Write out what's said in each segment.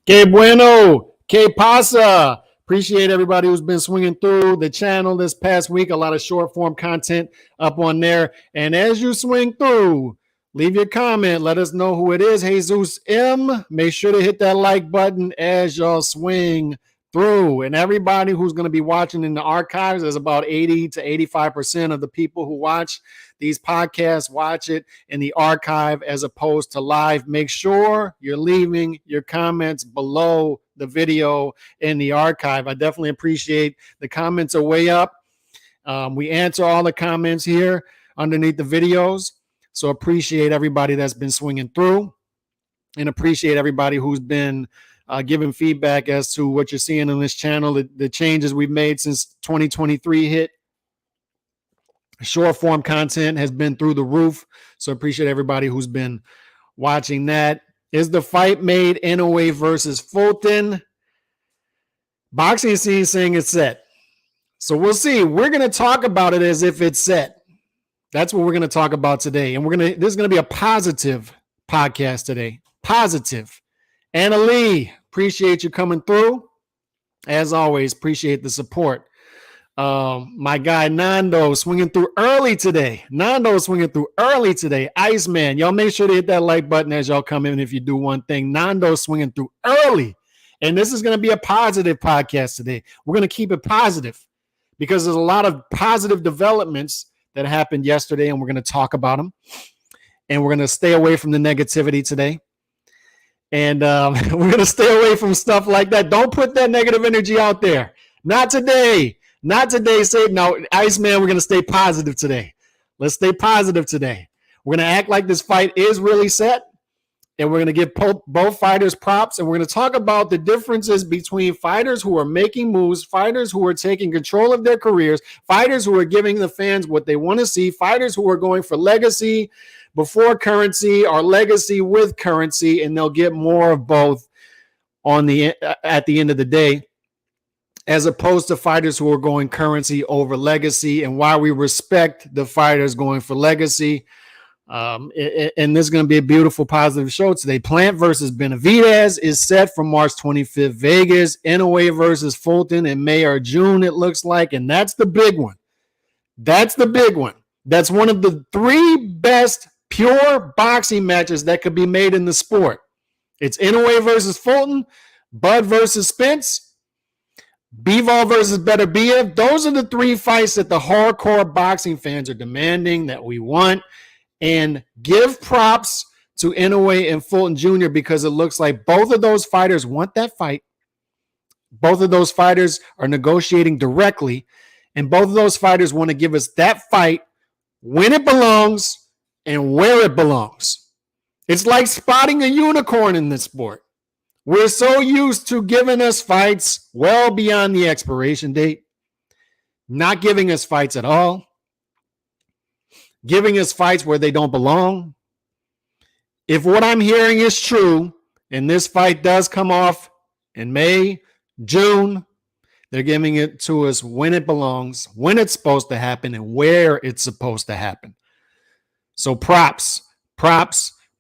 Que bueno, que pasa. Appreciate everybody who's been swinging through the channel this past week. A lot of short form content up on there. And as you swing through, leave your comment. Let us know who it is. Jesus M. Make sure to hit that like button as y'all swing through. And everybody who's going to be watching in the archives, there's about 80 to 85% of the people who watch these podcasts watch it in the archive as opposed to live. Make sure you're leaving your comments below the video in the archive. I definitely appreciate the comments are way up. We answer all the comments here underneath the videos. So appreciate everybody that's been swinging through and appreciate everybody who's been giving feedback as to what you're seeing on this channel, the changes we've made since 2023 hit. Short form content has been through the roof. So appreciate everybody who's been watching that. Is the fight made? Inoue versus Fulton. Boxing scene saying it's set. So we'll see. We're going to talk about it as if it's set. That's what we're going to talk about today. And this is going to be a positive podcast today. Positive. Anna Lee, appreciate you coming through. As always, appreciate the support. My guy Nando swinging through early today. Iceman, y'all make sure to hit that like button as y'all come in if you do one thing. Nando swinging through early. And this is going to be a positive podcast today. We're going to keep it positive because there's a lot of positive developments that happened yesterday, and we're going to talk about them. And we're going to stay away from the negativity today. And we're going to stay away from stuff like that. Don't put that negative energy out there. Not today. Not today. Say no, Iceman, we're going to stay positive today. Let's stay positive today. We're going to act like this fight is really set, and we're going to give both fighters props, and we're going to talk about the differences between fighters who are making moves, fighters who are taking control of their careers, fighters who are giving the fans what they want to see, fighters who are going for legacy before currency or legacy with currency, and they'll get more of both at the end of the day, as opposed to fighters who are going currency over legacy, and why we respect the fighters going for legacy. And this is going to be a beautiful, positive show today. Plant versus Benavidez is set for March 25th, Vegas. Inoue versus Fulton in May or June, it looks like, and that's the big one. That's the big one. That's one of the three best pure boxing matches that could be made in the sport. It's Inoue versus Fulton, Bud versus Spence, Bivol versus Benavidez. Those are the three fights that the hardcore boxing fans are demanding that we want. And give props to Inoue and Fulton Jr. because it looks like both of those fighters want that fight. Both of those fighters are negotiating directly. And both of those fighters want to give us that fight when it belongs and where it belongs. It's like spotting a unicorn in this sport. We're so used to giving us fights well beyond the expiration date, not giving us fights at all, giving us fights where they don't belong. If what I'm hearing is true, and this fight does come off in May, June, they're giving it to us when it belongs, when it's supposed to happen, and where it's supposed to happen. So props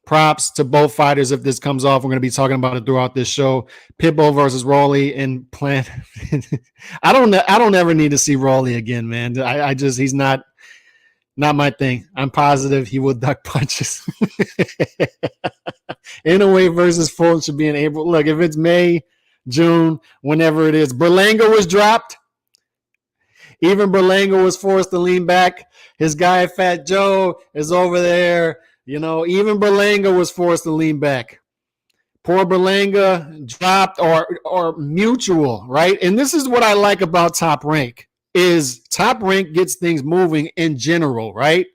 to both fighters. If this comes off, we're going to be talking about it throughout this show. Pitbull versus Rawley and Plant. I don't ever need to see Rawley again, man. He's not my thing. I'm positive he will duck punches. Inoue versus Fulton should be in April. Look, if it's May, June, whenever it is. Berlanga was dropped. Even Berlanga was forced to lean back. His guy, Fat Joe, is over there. You know, even Berlanga was forced to lean back. Poor Berlanga dropped or mutual, right? And this is what I like about Top Rank, is Top Rank gets things moving in general, right?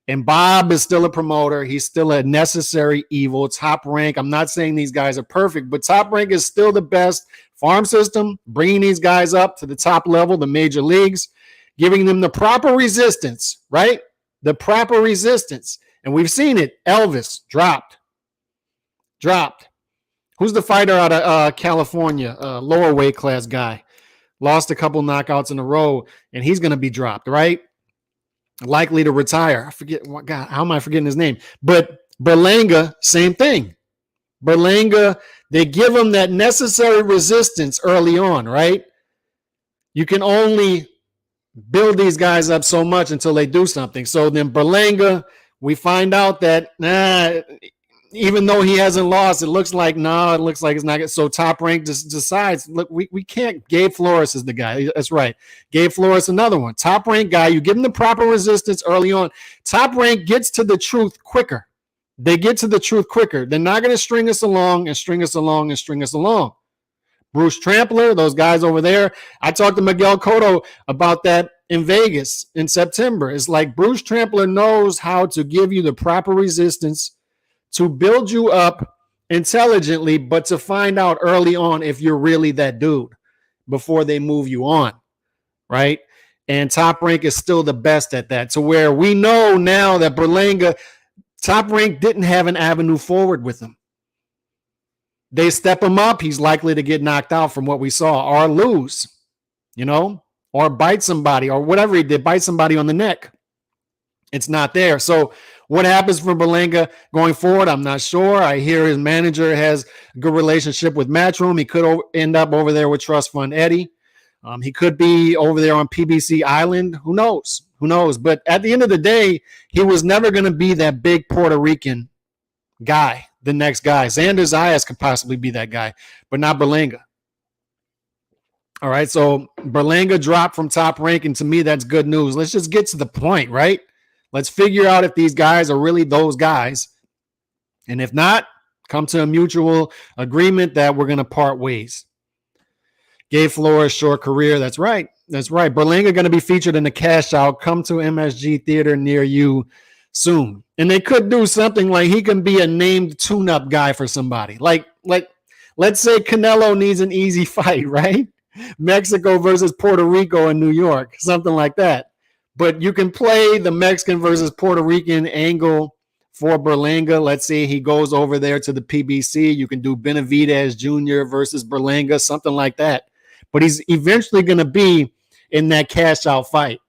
And Bob is still a promoter. He's still a necessary evil. Top Rank, I'm not saying these guys are perfect, but Top Rank is still the best farm system, bringing these guys up to the top level, the major leagues, giving them the proper resistance, right? The proper resistance. And we've seen it. Elvis dropped. Who's the fighter out of California? Lower weight class guy. Lost a couple knockouts in a row, and he's going to be dropped, right? Likely to retire. I forget what God. How am I forgetting his name? But Berlanga, same thing. Berlanga They give him that necessary resistance early on, right? You can only build these guys up so much until they do something. So then Berlanga, we find out that, even though he hasn't lost, it looks like it's not good. So Top Rank just decides, look, we can't. Gabe Flores is the guy. That's right. Gabe Flores, another one. Top Rank guy. You give him the proper resistance early on. Top Rank gets to the truth quicker. They get to the truth quicker. They're not going to string us along and string us along and string us along. Bruce Trampler, those guys over there. I talked to Miguel Cotto about that in Vegas in September. It's like Bruce Trampler knows how to give you the proper resistance to build you up intelligently, but to find out early on if you're really that dude before they move you on, right? And Top Rank is still the best at that, to where we know now that Berlanga, Top Rank didn't have an avenue forward with him. They step him up, he's likely to get knocked out from what we saw, or lose, or bite somebody, or whatever he did, bite somebody on the neck. It's not there. So what happens for Berlanga going forward, I'm not sure. I hear his manager has a good relationship with Matchroom. He could end up over there with Trust Fund Eddie. He could be over there on PBC Island. Who knows? But at the end of the day, he was never going to be that big Puerto Rican guy, the next guy. Xander Zayas could possibly be that guy, but not Berlanga. All right, so Berlanga dropped from Top Rank, and to me, that's good news. Let's just get to the point, right? Let's figure out if these guys are really those guys. And if not, come to a mutual agreement that we're going to part ways. Gabe Flores, short career. That's right. Berlanga going to be featured in the Cash Out. Come to MSG Theater near you soon. And they could do something like he can be a named tune-up guy for somebody. Like let's say Canelo needs an easy fight, right? Mexico versus Puerto Rico in New York, something like that. But you can play the Mexican versus Puerto Rican angle for Berlanga. Let's say he goes over there to the PBC. You can do Benavidez Jr. versus Berlanga, something like that. But he's eventually going to be in that cash out fight,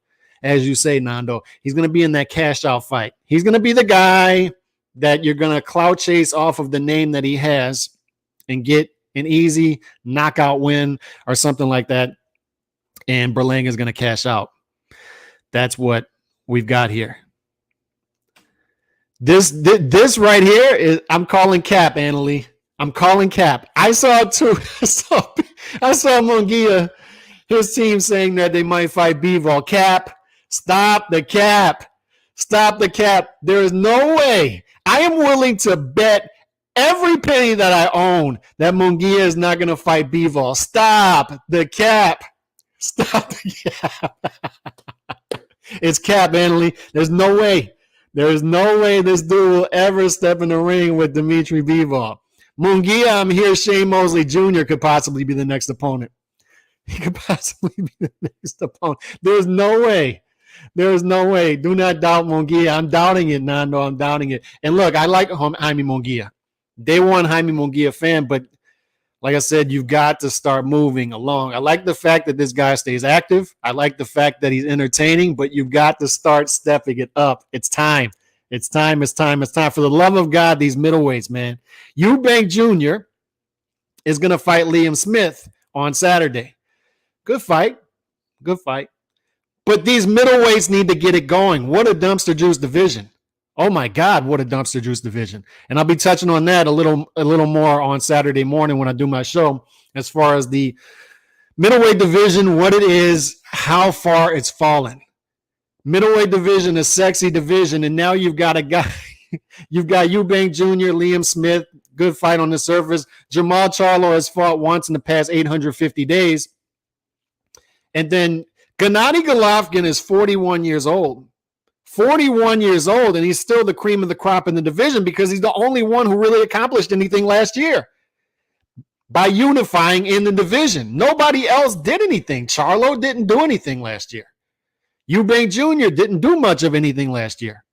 as you say, Nando. He's going to be in that cash out fight. He's going to be the guy that you're going to clout chase off of the name that he has and get an easy knockout win or something like that. And Berlanga is going to cash out. That's what we've got here. This right here is, I'm calling cap, Annalie. I'm calling cap. I saw too. I saw Munguia, his team saying that they might fight Bivol. Cap, stop the cap. Stop the cap. There is no way. I am willing to bet every penny that I own that Munguia is not going to fight Bivol. Stop the cap. Stop the cap. It's cap, Annalie. There's no way. There is no way this dude will ever step in the ring with Dimitri Bivol. Munguia, I'm here. Shane Mosley Jr. could possibly be the next opponent. He could possibly be the next opponent. There's no way. There's no way. Do not doubt Munguia. I'm doubting it, Nando. I'm doubting it. And look, I like Jaime Munguia. Day one Jaime Munguia fan, but like I said, you've got to start moving along. I like the fact that this guy stays active. I like the fact that he's entertaining, but you've got to start stepping it up. It's time. It's time. For the love of God, these middleweights, man. Eubank Jr. is going to fight Liam Smith on Saturday. Good fight. But these middleweights need to get it going. What a dumpster juice division. Oh my God, what a dumpster juice division. And I'll be touching on that a little more on Saturday morning when I do my show, as far as the middleweight division, what it is, how far it's fallen. Middleweight division, a sexy division, and now you've got a guy, you've got Eubank Jr., Liam Smith, good fight on the surface. Jamal Charlo has fought once in the past 850 days. And then Gennady Golovkin is 41 years old. 41 years old, and he's still the cream of the crop in the division because he's the only one who really accomplished anything last year by unifying in the division. Nobody else did anything. Charlo didn't do anything last year. Eubank Jr. didn't do much of anything last year.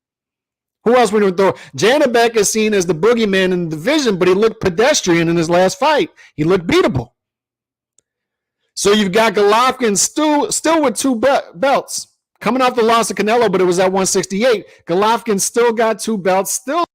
Who else we going to throw? Janibek is seen as the boogeyman in the division, but he looked pedestrian in his last fight. He looked beatable. So you've got Golovkin still with two belts. Coming off the loss of Canelo, but it was at 168. Golovkin still got two belts, still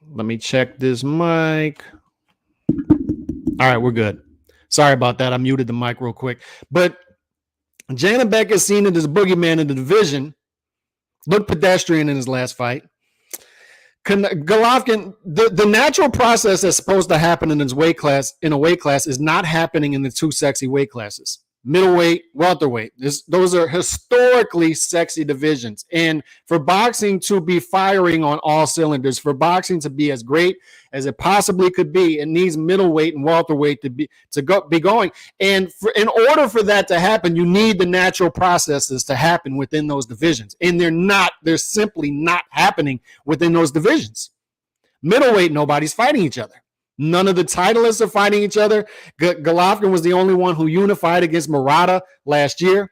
Let me check this mic. All right, we're good. Sorry about that. I muted the mic real quick. But Janibek is seen as boogeyman in the division. Looked pedestrian in his last fight. Golovkin, the natural process that's supposed to happen in his weight class, in a weight class, is not happening in the two sexy weight classes. Middleweight, welterweight. Those are historically sexy divisions. And for boxing to be firing on all cylinders, for boxing to be as great as it possibly could be, it needs middleweight and welterweight to be going. And in order for that to happen, you need the natural processes to happen within those divisions. And they're simply not happening within those divisions. Middleweight, nobody's fighting each other. None of the titleists are fighting each other. Golovkin was the only one who unified against Murata last year.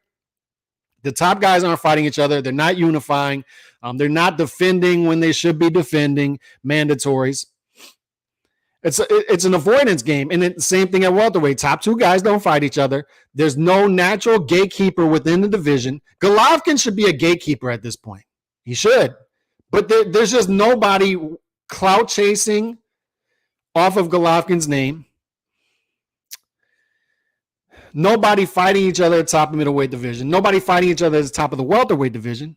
The top guys aren't fighting each other. They're not unifying. They're not defending when they should be defending mandatories. It's an avoidance game. And the same thing at welterweight. Top two guys don't fight each other. There's no natural gatekeeper within the division. Golovkin should be a gatekeeper at this point. He should. But there's just nobody clout chasing off of Golovkin's name. Nobody fighting each other at the top of the middleweight division. Nobody fighting each other at the top of the welterweight division.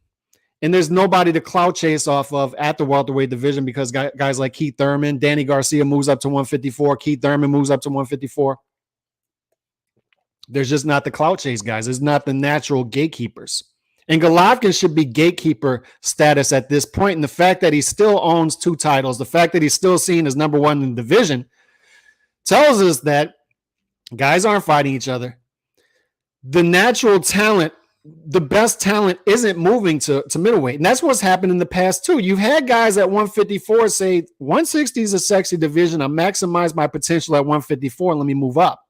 And there's nobody to clout chase off of at the welterweight division because guys like Keith Thurman, Danny Garcia moves up to 154. Keith Thurman moves up to 154. There's just not the clout chase guys. There's not the natural gatekeepers. And Golovkin should be gatekeeper status at this point. And the fact that he still owns two titles, the fact that he's still seen as number one in the division, tells us that guys aren't fighting each other. The natural talent, the best talent, isn't moving to middleweight. And that's what's happened in the past, too. You've had guys at 154 say, 160 is a sexy division. I maximize my potential at 154. Let me move up.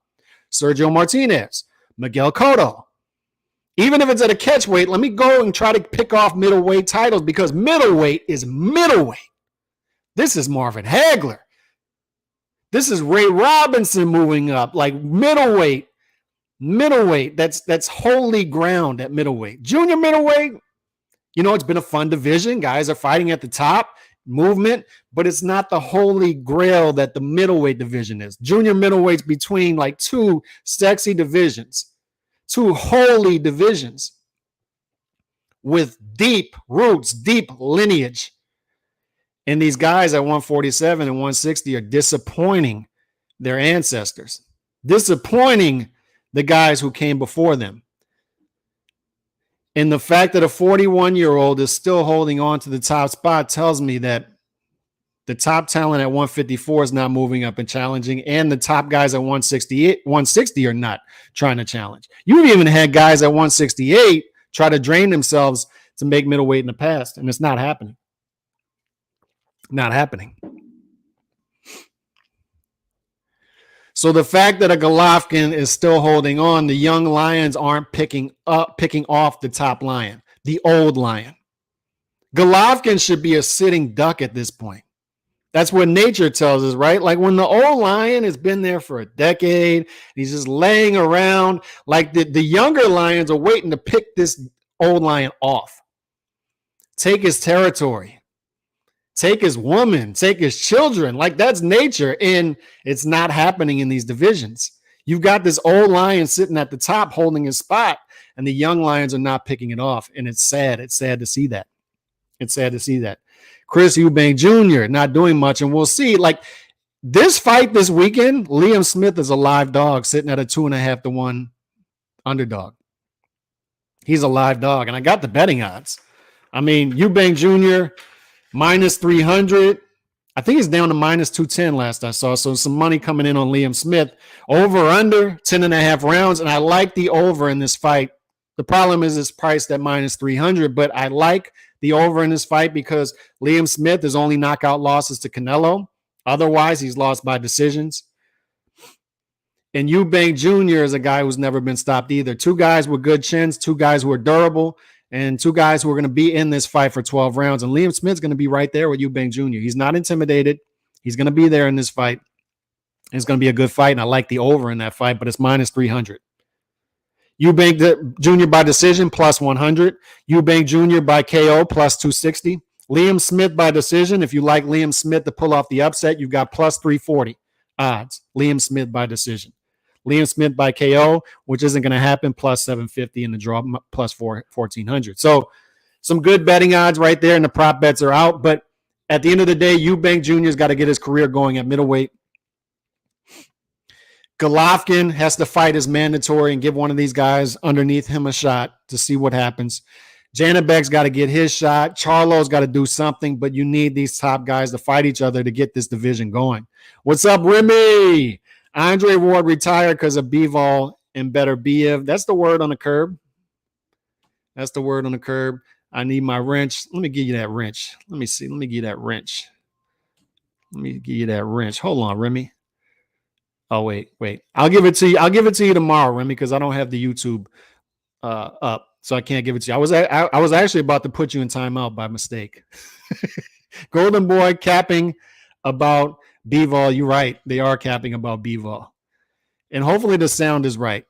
Sergio Martinez, Miguel Cotto. Even if it's at a catch weight, let me go and try to pick off middleweight titles because middleweight is middleweight. This is Marvin Hagler. This is Ray Robinson moving up. Like middleweight, that's holy ground at middleweight. Junior middleweight, it's been a fun division. Guys are fighting at the top, movement, but it's not the holy grail that the middleweight division is. Junior middleweight's between like two sexy divisions. Two holy divisions with deep roots, deep lineage. And these guys at 147 and 160 are disappointing their ancestors, disappointing the guys who came before them. And the fact that a 41-year-old is still holding on to the top spot tells me that the top talent at 154 is not moving up and challenging, and the top guys at 160 are not trying to challenge. You've even had guys at 168 try to drain themselves to make middleweight in the past, and it's not happening. Not happening. So the fact that a Golovkin is still holding on, the young lions aren't picking off the top lion, the old lion. Golovkin should be a sitting duck at this point. That's what nature tells us, right? Like when the old lion has been there for a decade, he's just laying around, like the younger lions are waiting to pick this old lion off. Take his territory. Take his woman. Take his children. Like that's nature, and it's not happening in these divisions. You've got this old lion sitting at the top holding his spot, and the young lions are not picking it off, and it's sad. It's sad to see that. It's sad to see that. Chris Eubank Jr. not doing much, and we'll see. Like this fight this weekend, Liam Smith is a live dog sitting at a 2.5-1 underdog. He's a live dog, and I got the betting odds. I mean, Eubank Jr. minus 300. I think he's down to minus 210 last I saw. So some money coming in on Liam Smith. Over under 10.5 rounds, and I like the over in this fight. The problem is it's priced at minus 300, but I like the over in this fight because Liam Smith has only knockout losses to Canelo. Otherwise, he's lost by decisions. And Eubank Jr. is a guy who's never been stopped either. Two guys with good chins, two guys who are durable, and two guys who are going to be in this fight for 12 rounds. And Liam Smith's going to be right there with Eubank Jr. He's not intimidated. He's going to be there in this fight. It's going to be a good fight, and I like the over in that fight, but it's minus 300. Eubank Jr. by decision, plus 100. Eubank Jr. by KO, plus 260. Liam Smith by decision. If you like Liam Smith to pull off the upset, you've got plus 340 odds. Liam Smith by decision. Liam Smith by KO, which isn't going to happen, plus 750 in the draw, plus 1,400. So some good betting odds right there, and the prop bets are out. But at the end of the day, Eubank Jr.'s got to get his career going at middleweight. Golovkin has to fight as mandatory and give one of these guys underneath him a shot to see what happens. Janibek's got to get his shot. Charlo's got to do something, but you need these top guys to fight each other to get this division going. What's up, Remy? Andre Ward retired because of Bivol and better Biev. That's the word on the curb. That's the word on the curb. I need my wrench. Let me give you that wrench. Let me see. Let me give you that wrench. Let me give you that wrench. Hold on, Remy. Oh, wait. I'll give it to you. I'll give it to you tomorrow, Remy, because I don't have the YouTube up. So I can't give it to you. I was actually about to put you in timeout by mistake. Golden Boy capping about Bivol. You're right. They are capping about Bivol. And hopefully the sound is right.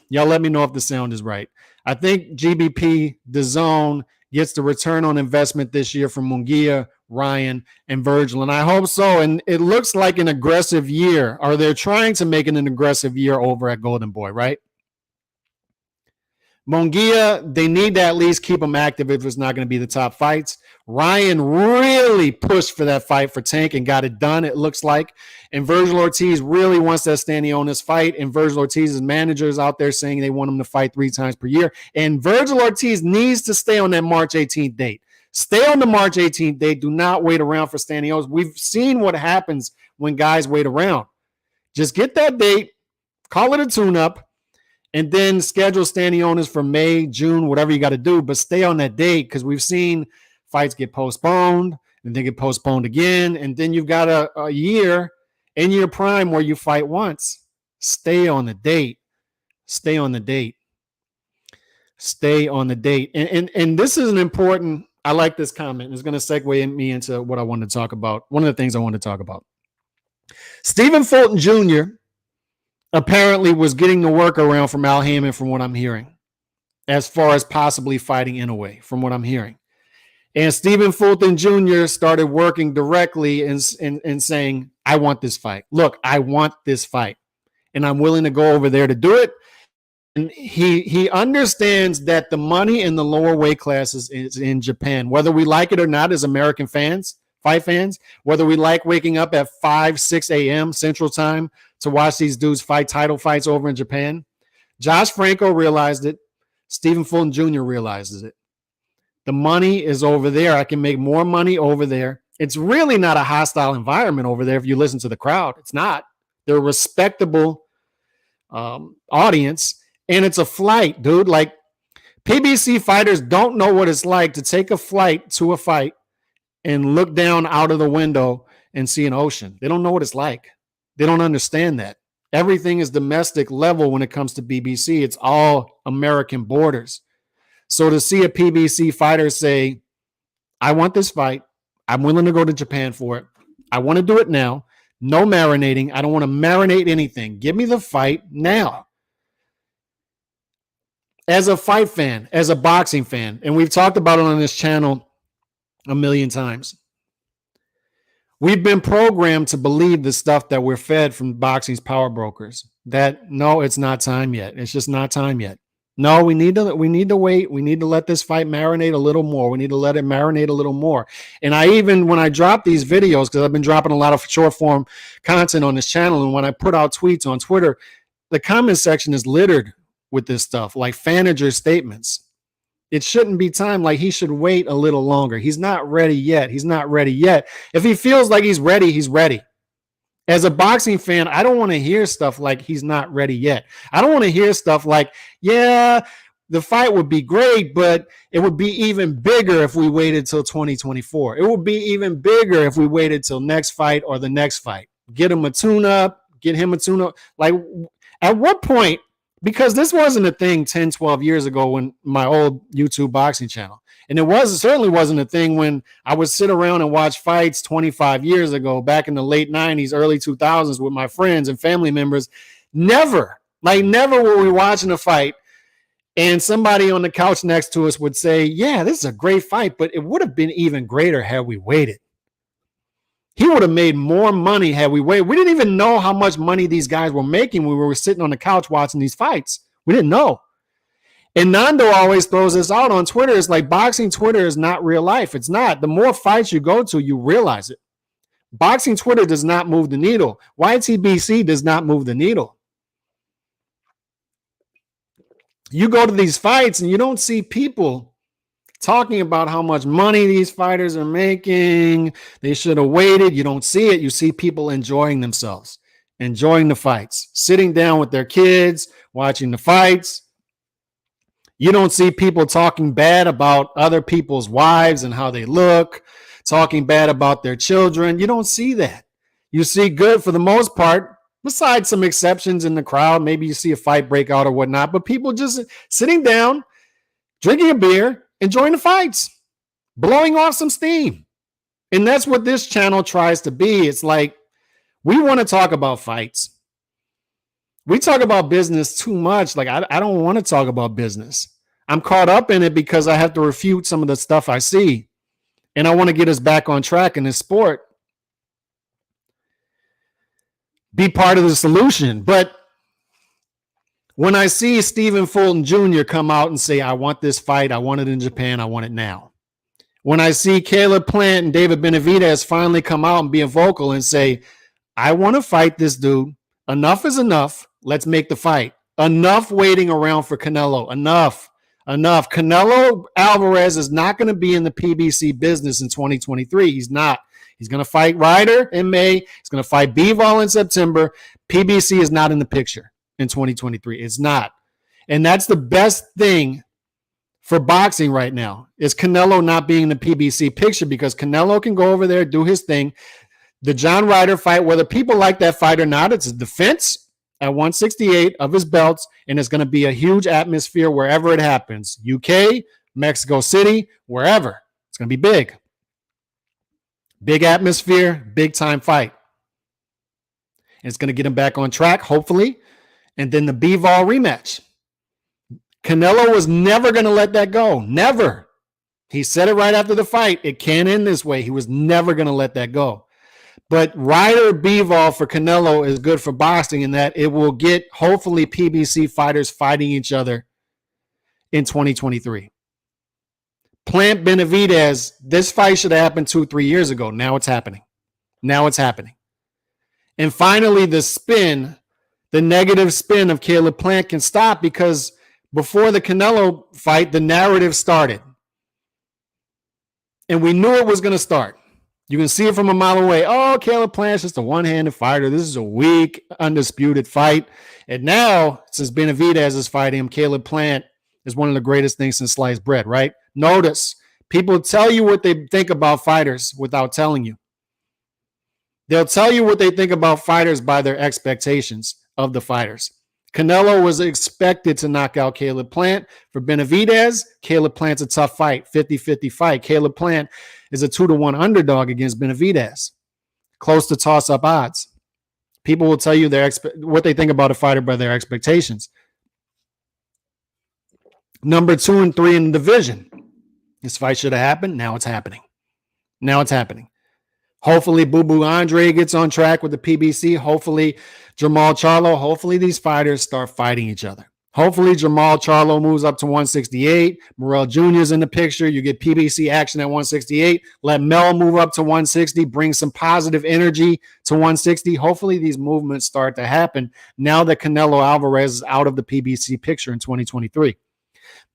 Y'all let me know if the sound is right. I think GBP, DAZN, gets the return on investment this year from Munguia, Ryan, and Virgil. And I hope so. And it looks like an aggressive year, or they're trying to make it an aggressive year over at Golden Boy, right? Munguia, they need to at least keep him active if it's not going to be the top fights. Ryan really pushed for that fight for Tank and got it done, it looks like. And Virgil Ortiz really wants that Stanionis fight. And Virgil Ortiz's managers out there saying they want him to fight 3 times per year. And Virgil Ortiz needs to stay on that March 18th date. Stay on the March 18th date. Do not wait around for Stanionis. We've seen what happens when guys wait around. Just get that date, call it a tune-up, and then schedule Stanionis for May, June, whatever you got to do. But stay on that date, because we've seen fights get postponed and then get postponed again. And then you've got a year in your prime where you fight once. Stay on the date. Stay on the date. Stay on the date. And this is an important, I like this comment. It's going to segue me into what I wanted to talk about. One of the things I wanted to talk about. Stephen Fulton Jr. apparently was getting the workaround from Al Haymon, from what I'm hearing, as far as possibly fighting Inoue, from what I'm hearing. And Stephen Fulton Jr. started working directly and saying, I want this fight. Look, I want this fight. And I'm willing to go over there to do it. And he understands that the money in the lower weight classes is in Japan. Whether we like it or not as American fans, fight fans, whether we like waking up at 5, 6 a.m. Central Time to watch these dudes fight title fights over in Japan. Josh Franco realized it. Stephen Fulton Jr. realizes it. The money is over there. I can make more money over there. It's really not a hostile environment over there if you listen to the crowd. It's not. They're a respectable audience, and it's a flight, dude. Like, PBC fighters don't know what it's like to take a flight to a fight and look down out of the window and see an ocean. They don't know what it's like. They don't understand that. Everything is domestic level when it comes to BBC. It's all American borders. So to see a PBC fighter say, I want this fight. I'm willing to go to Japan for it. I want to do it now. No marinating. I don't want to marinate anything. Give me the fight now. As a fight fan, as a boxing fan, and we've talked about it on this channel a million times, we've been programmed to believe the stuff that we're fed from boxing's power brokers, that no, it's not time yet. It's just not time yet. No, we need to wait. We need to let this fight marinate a little more. We need to let it marinate a little more. And I even, when I drop these videos, because I've been dropping a lot of short form content on this channel, and when I put out tweets on Twitter, the comment section is littered with this stuff, like Fanager statements. It shouldn't be time. Like, he should wait a little longer. He's not ready yet. He's not ready yet. If he feels like he's ready, he's ready. As a boxing fan, I don't want to hear stuff like he's not ready yet. I don't want to hear stuff like, yeah, the fight would be great, but it would be even bigger if we waited till 2024. It would be even bigger if we waited till next fight or the next fight. Get him a tune-up, get him a tune-up. Like, at what point, because this wasn't a thing 10, 12 years ago when my old YouTube boxing channel. And certainly wasn't a thing when I would sit around and watch fights 25 years ago, back in the late 90s, early 2000s with my friends and family members. Never were we watching a fight And somebody on the couch next to us would say, yeah, this is a great fight, but it would have been even greater had we waited. He would have made more money had we waited. We didn't even know how much money these guys were making when we were sitting on the couch watching these fights. We didn't know. And Nando always throws this out on Twitter. It's like boxing Twitter is not real life. It's not. The more fights you go to, you realize it. Boxing Twitter does not move the needle. YTBC does not move the needle. You go to these fights and you don't see people talking about how much money these fighters are making. They should have waited. You don't see it. You see people enjoying themselves, enjoying the fights, sitting down with their kids, watching the fights. You don't see people talking bad about other people's wives and how they look, talking bad about their children. You don't see that. You see good for the most part, besides some exceptions in the crowd. Maybe you see a fight break out or whatnot, but people just sitting down, drinking a beer, enjoying the fights, blowing off some steam. And that's what this channel tries to be. It's like, we want to talk about fights. We talk about business too much. Like, I don't want to talk about business. I'm caught up in it because I have to refute some of the stuff I see. And I want to get us back on track in this sport. Be part of the solution. But when I see Stephen Fulton Jr. come out and say, I want this fight, I want it in Japan, I want it now. When I see Caleb Plant and David Benavidez finally come out and be vocal and say, I want to fight this dude. Enough is enough. Let's make the fight. Enough waiting around for Canelo. Enough. Canelo Alvarez is not going to be in the PBC business in 2023. He's not. He's going to fight Ryder in May. He's going to fight Bivol in September. PBC is not in the picture in 2023. It's not. And that's the best thing for boxing right now, is Canelo not being in the PBC picture, because Canelo can go over there, do his thing. The John Ryder fight, whether people like that fight or not, it's a defense at 168 of his belts, and it's going to be a huge atmosphere wherever it happens. UK, Mexico City, wherever. It's going to be big. Big atmosphere, big time fight. And it's going to get him back on track, hopefully. And then the Bivol rematch. Canelo was never going to let that go. Never. He said it right after the fight. It can't end this way. He was never going to let that go. But Ryder Bivol for Canelo is good for boxing in that it will get, hopefully, PBC fighters fighting each other in 2023. Plant Benavidez, this fight should have happened 2-3 years ago. Now it's happening. And finally, the spin, the negative spin of Caleb Plant can stop, because before the Canelo fight, the narrative started. And we knew it was going to start. You can see it from a mile away. Oh, Caleb Plant's just a one-handed fighter. This is a weak, undisputed fight. And now, since Benavidez is fighting him, Caleb Plant is one of the greatest things since sliced bread, right? Notice, people tell you what they think about fighters without telling you. They'll tell you what they think about fighters by their expectations of the fighters. Canelo was expected to knock out Caleb Plant. For Benavidez, Caleb Plant's a tough fight, 50-50 fight. Caleb Plant is a 2-1 underdog against Benavidez. Close to toss-up odds. People will tell you what they think about a fighter by their expectations. Number 2 and 3 in the division. This fight should have happened. Now it's happening. Hopefully, Boo Boo Andre gets on track with the PBC. Hopefully, Jamal Charlo. Hopefully, these fighters start fighting each other. Hopefully, Jamal Charlo moves up to 168. Morrell Jr. is in the picture. You get PBC action at 168. Let Mel move up to 160. Bring some positive energy to 160. Hopefully, these movements start to happen now that Canelo Alvarez is out of the PBC picture in 2023.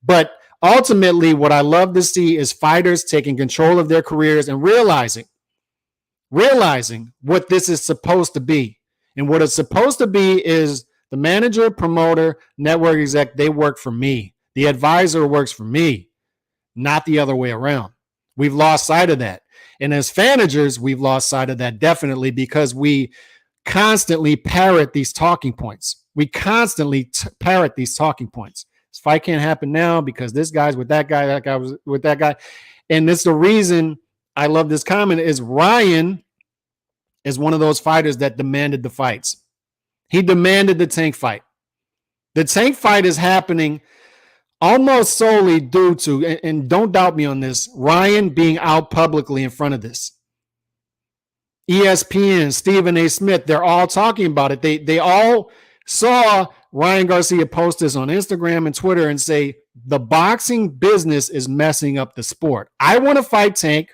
But ultimately, what I love to see is fighters taking control of their careers and realizing what this is supposed to be. And what it's supposed to be is the manager, promoter, network exec, they work for me. The advisor works for me, not the other way around. We've lost sight of that. And as fanagers, we've lost sight of that definitely, because we constantly parrot these talking points. This fight can't happen now because this guy's with that guy, that guy was with that guy. And it's the reason I love this comment is Ryan is one of those fighters that demanded the fights. He demanded the Tank fight. The Tank fight is happening almost solely due to, and don't doubt me on this, Ryan being out publicly in front of this. ESPN, Stephen A. Smith, they're all talking about it. They all saw Ryan Garcia post this on Instagram and Twitter and say, the boxing business is messing up the sport. I want to fight Tank.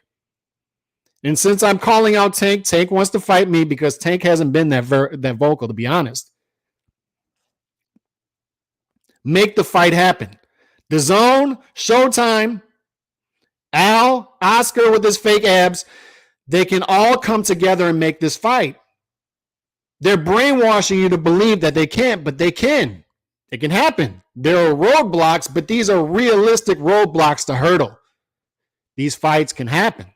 And since I'm calling out Tank, Tank wants to fight me because Tank hasn't been that vocal, to be honest. Make the fight happen. DAZN, Showtime, Al, Oscar with his fake abs, they can all come together and make this fight. They're brainwashing you to believe that they can't, but they can. It can happen. There are roadblocks, but these are realistic roadblocks to hurdle. These fights can happen.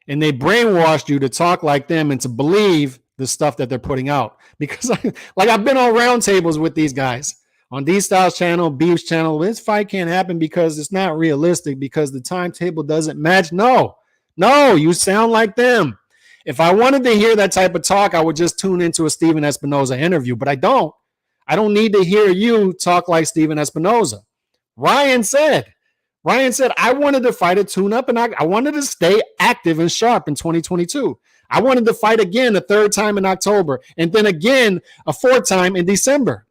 And they brainwashed you to talk like them and to believe the stuff that they're putting out. Because I've been on roundtables with these guys on D-Styles channel, Beef's channel. This fight can't happen because it's not realistic, because the timetable doesn't match. No, you sound like them. If I wanted to hear that type of talk, I would just tune into a Steven Espinoza interview, but I don't. I don't need to hear you talk like Steven Espinoza. Ryan said, I wanted to fight a tune-up, and I wanted to stay active and sharp in 2022. I wanted to fight again a third time in October, and then again a fourth time in December.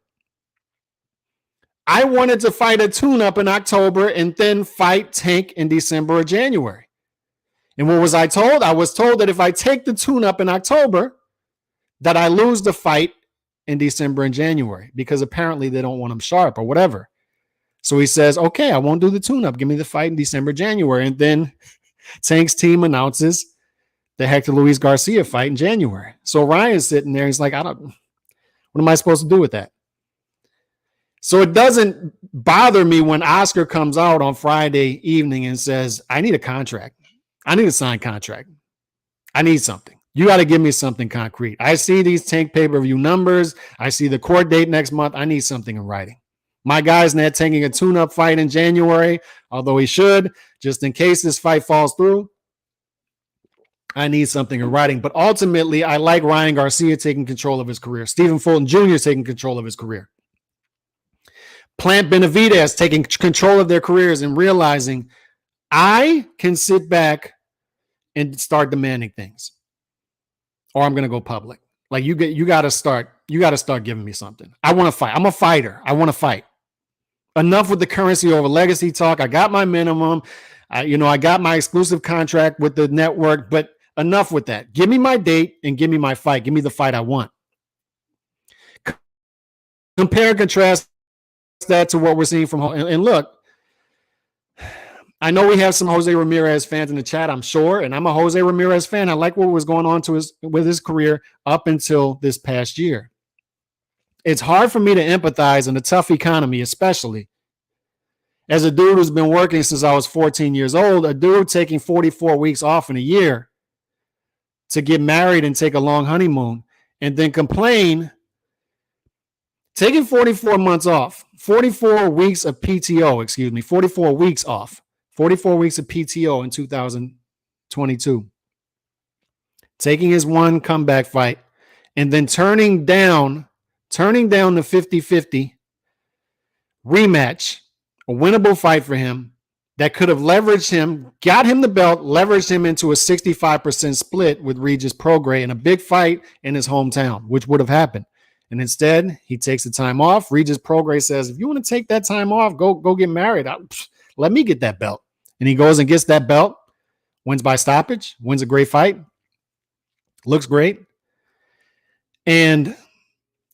I wanted to fight a tune-up in October and then fight Tank in December or January. And what was I told? I was told that if I take the tune-up in October, that I lose the fight in December and January, because apparently they don't want him sharp or whatever. So he says, okay, I won't do the tune-up. Give me the fight in December, January. And then Tank's team announces the Hector Luis Garcia fight in January. So Ryan's sitting there. He's like, what am I supposed to do with that? So it doesn't bother me when Oscar comes out on Friday evening and says, I need a contract. I need a signed contract. I need something. You got to give me something concrete. I see these Tank pay-per-view numbers. I see the court date next month. I need something in writing. My guy's not taking a tune-up fight in January, although he should, just in case this fight falls through. I need something in writing. But ultimately, I like Ryan Garcia taking control of his career. Stephen Fulton Jr. taking control of his career. Plant Benavidez taking control of their careers and realizing I can sit back and start demanding things, or I'm going to go public. Like you got to start giving me something. I want to fight. I'm a fighter. I want to fight. Enough with the currency over legacy talk. I got my minimum. I got my exclusive contract with the network, but enough with that. Give me my date and give me my fight. Give me the fight I want. Compare and contrast that to what we're seeing from, and look, I know we have some Jose Ramirez fans in the chat, I'm sure, and I'm a Jose Ramirez fan. I like what was going on with his career up until this past year. It's hard for me to empathize in a tough economy, especially as a dude who's been working since I was 14 years old, a dude taking 44 weeks off in a year to get married and take a long honeymoon, and then complain, taking 44 months off, 44 weeks of PTO, 44 weeks off. 44 weeks of PTO in 2022. Taking his one comeback fight and then turning down the 50-50 rematch, a winnable fight for him that could have leveraged him, got him the belt, leveraged him into a 65% split with Regis Prograis in a big fight in his hometown, which would have happened. And instead, he takes the time off. Regis Prograis says, if you want to take that time off, go get married. Let me get that belt. And he goes and gets that belt, wins by stoppage, wins a great fight, looks great. And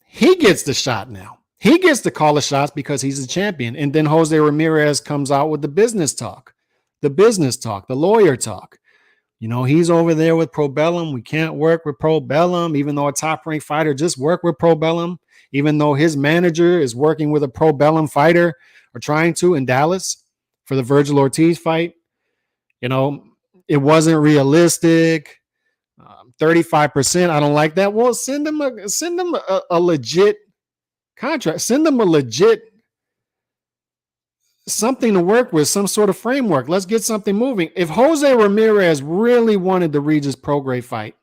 he gets the shot now. He gets to call the shots because he's a champion. And then Jose Ramirez comes out with the business talk, the lawyer talk. He's over there with Probellum. We can't work with Probellum, even though a top-ranked fighter just worked with Probellum, even though his manager is working with a Probellum fighter or trying to in Dallas for the Virgil Ortiz fight. It wasn't realistic. 35%. I don't like that. Well, send them a legit contract. Send them a legit something to work with, some sort of framework. Let's get something moving. If Jose Ramirez really wanted the Regis Prograis fight,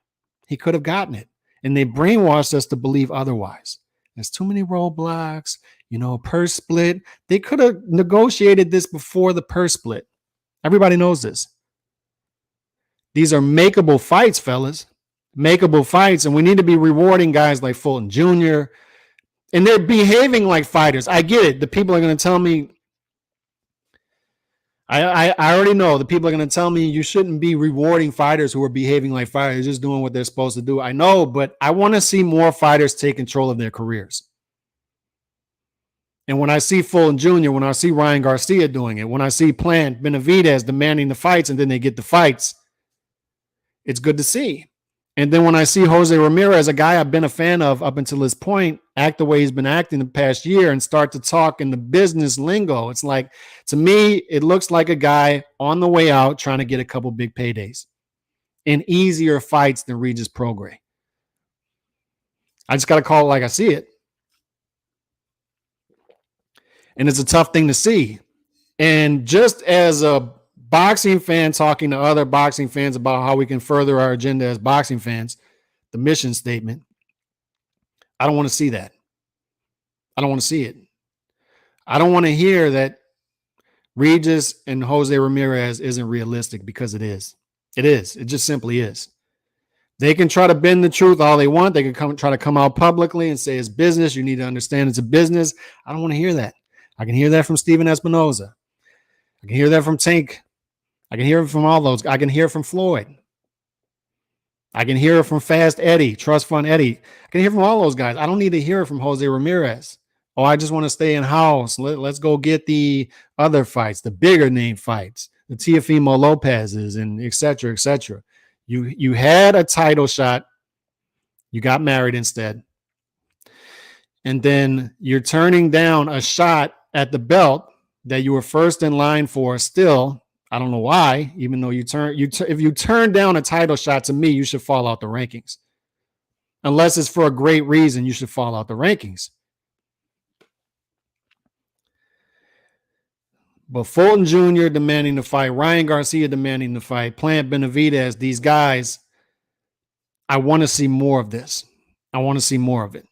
he could have gotten it. And they brainwashed us to believe otherwise. There's too many roadblocks. purse split. They could have negotiated this before the purse split. Everybody knows this. These are makeable fights, fellas. Makeable fights, and we need to be rewarding guys like Fulton Jr., and they're behaving like fighters. I get it. The people are going to tell me, I already know the people are going to tell me you shouldn't be rewarding fighters who are behaving like fighters, just doing what they're supposed to do. I know, but I want to see more fighters take control of their careers. And when I see Fulton Jr., when I see Ryan Garcia doing it, when I see Plant, Benavidez demanding the fights and then they get the fights, it's good to see. And then when I see Jose Ramirez, a guy I've been a fan of up until this point, act the way he's been acting the past year and start to talk in the business lingo, it's like, to me, it looks like a guy on the way out trying to get a couple big paydays in easier fights than Regis Prograis. I just got to call it like I see it. And it's a tough thing to see. And just as a boxing fan talking to other boxing fans about how we can further our agenda as boxing fans, the mission statement, I don't want to see that. I don't want to see it. I don't want to hear that Regis and Jose Ramirez isn't realistic, because it is. It is. It just simply is. They can try to bend the truth all they want. They can try to come out publicly and say it's business. You need to understand it's a business. I don't want to hear that. I can hear that from Steven Espinoza. I can hear that from Tank. I can hear it from all those. I can hear it from Floyd. I can hear it from Fast Eddie, Trust Fund Eddie. I can hear from all those guys. I don't need to hear it from Jose Ramirez. Oh, I just want to stay in house. Let's go get the other fights, the bigger name fights, the Teofimo Lopez's, and et cetera, et cetera. You had a title shot. You got married instead. And then you're turning down a shot at the belt that you were first in line for still. I don't know why, even though if you turn down a title shot, to me, you should fall out the rankings. Unless it's for a great reason, you should fall out the rankings. But Fulton Jr. demanding the fight, Ryan Garcia demanding the fight, Plant, Benavidez, these guys, I want to see more of this. I want to see more of it.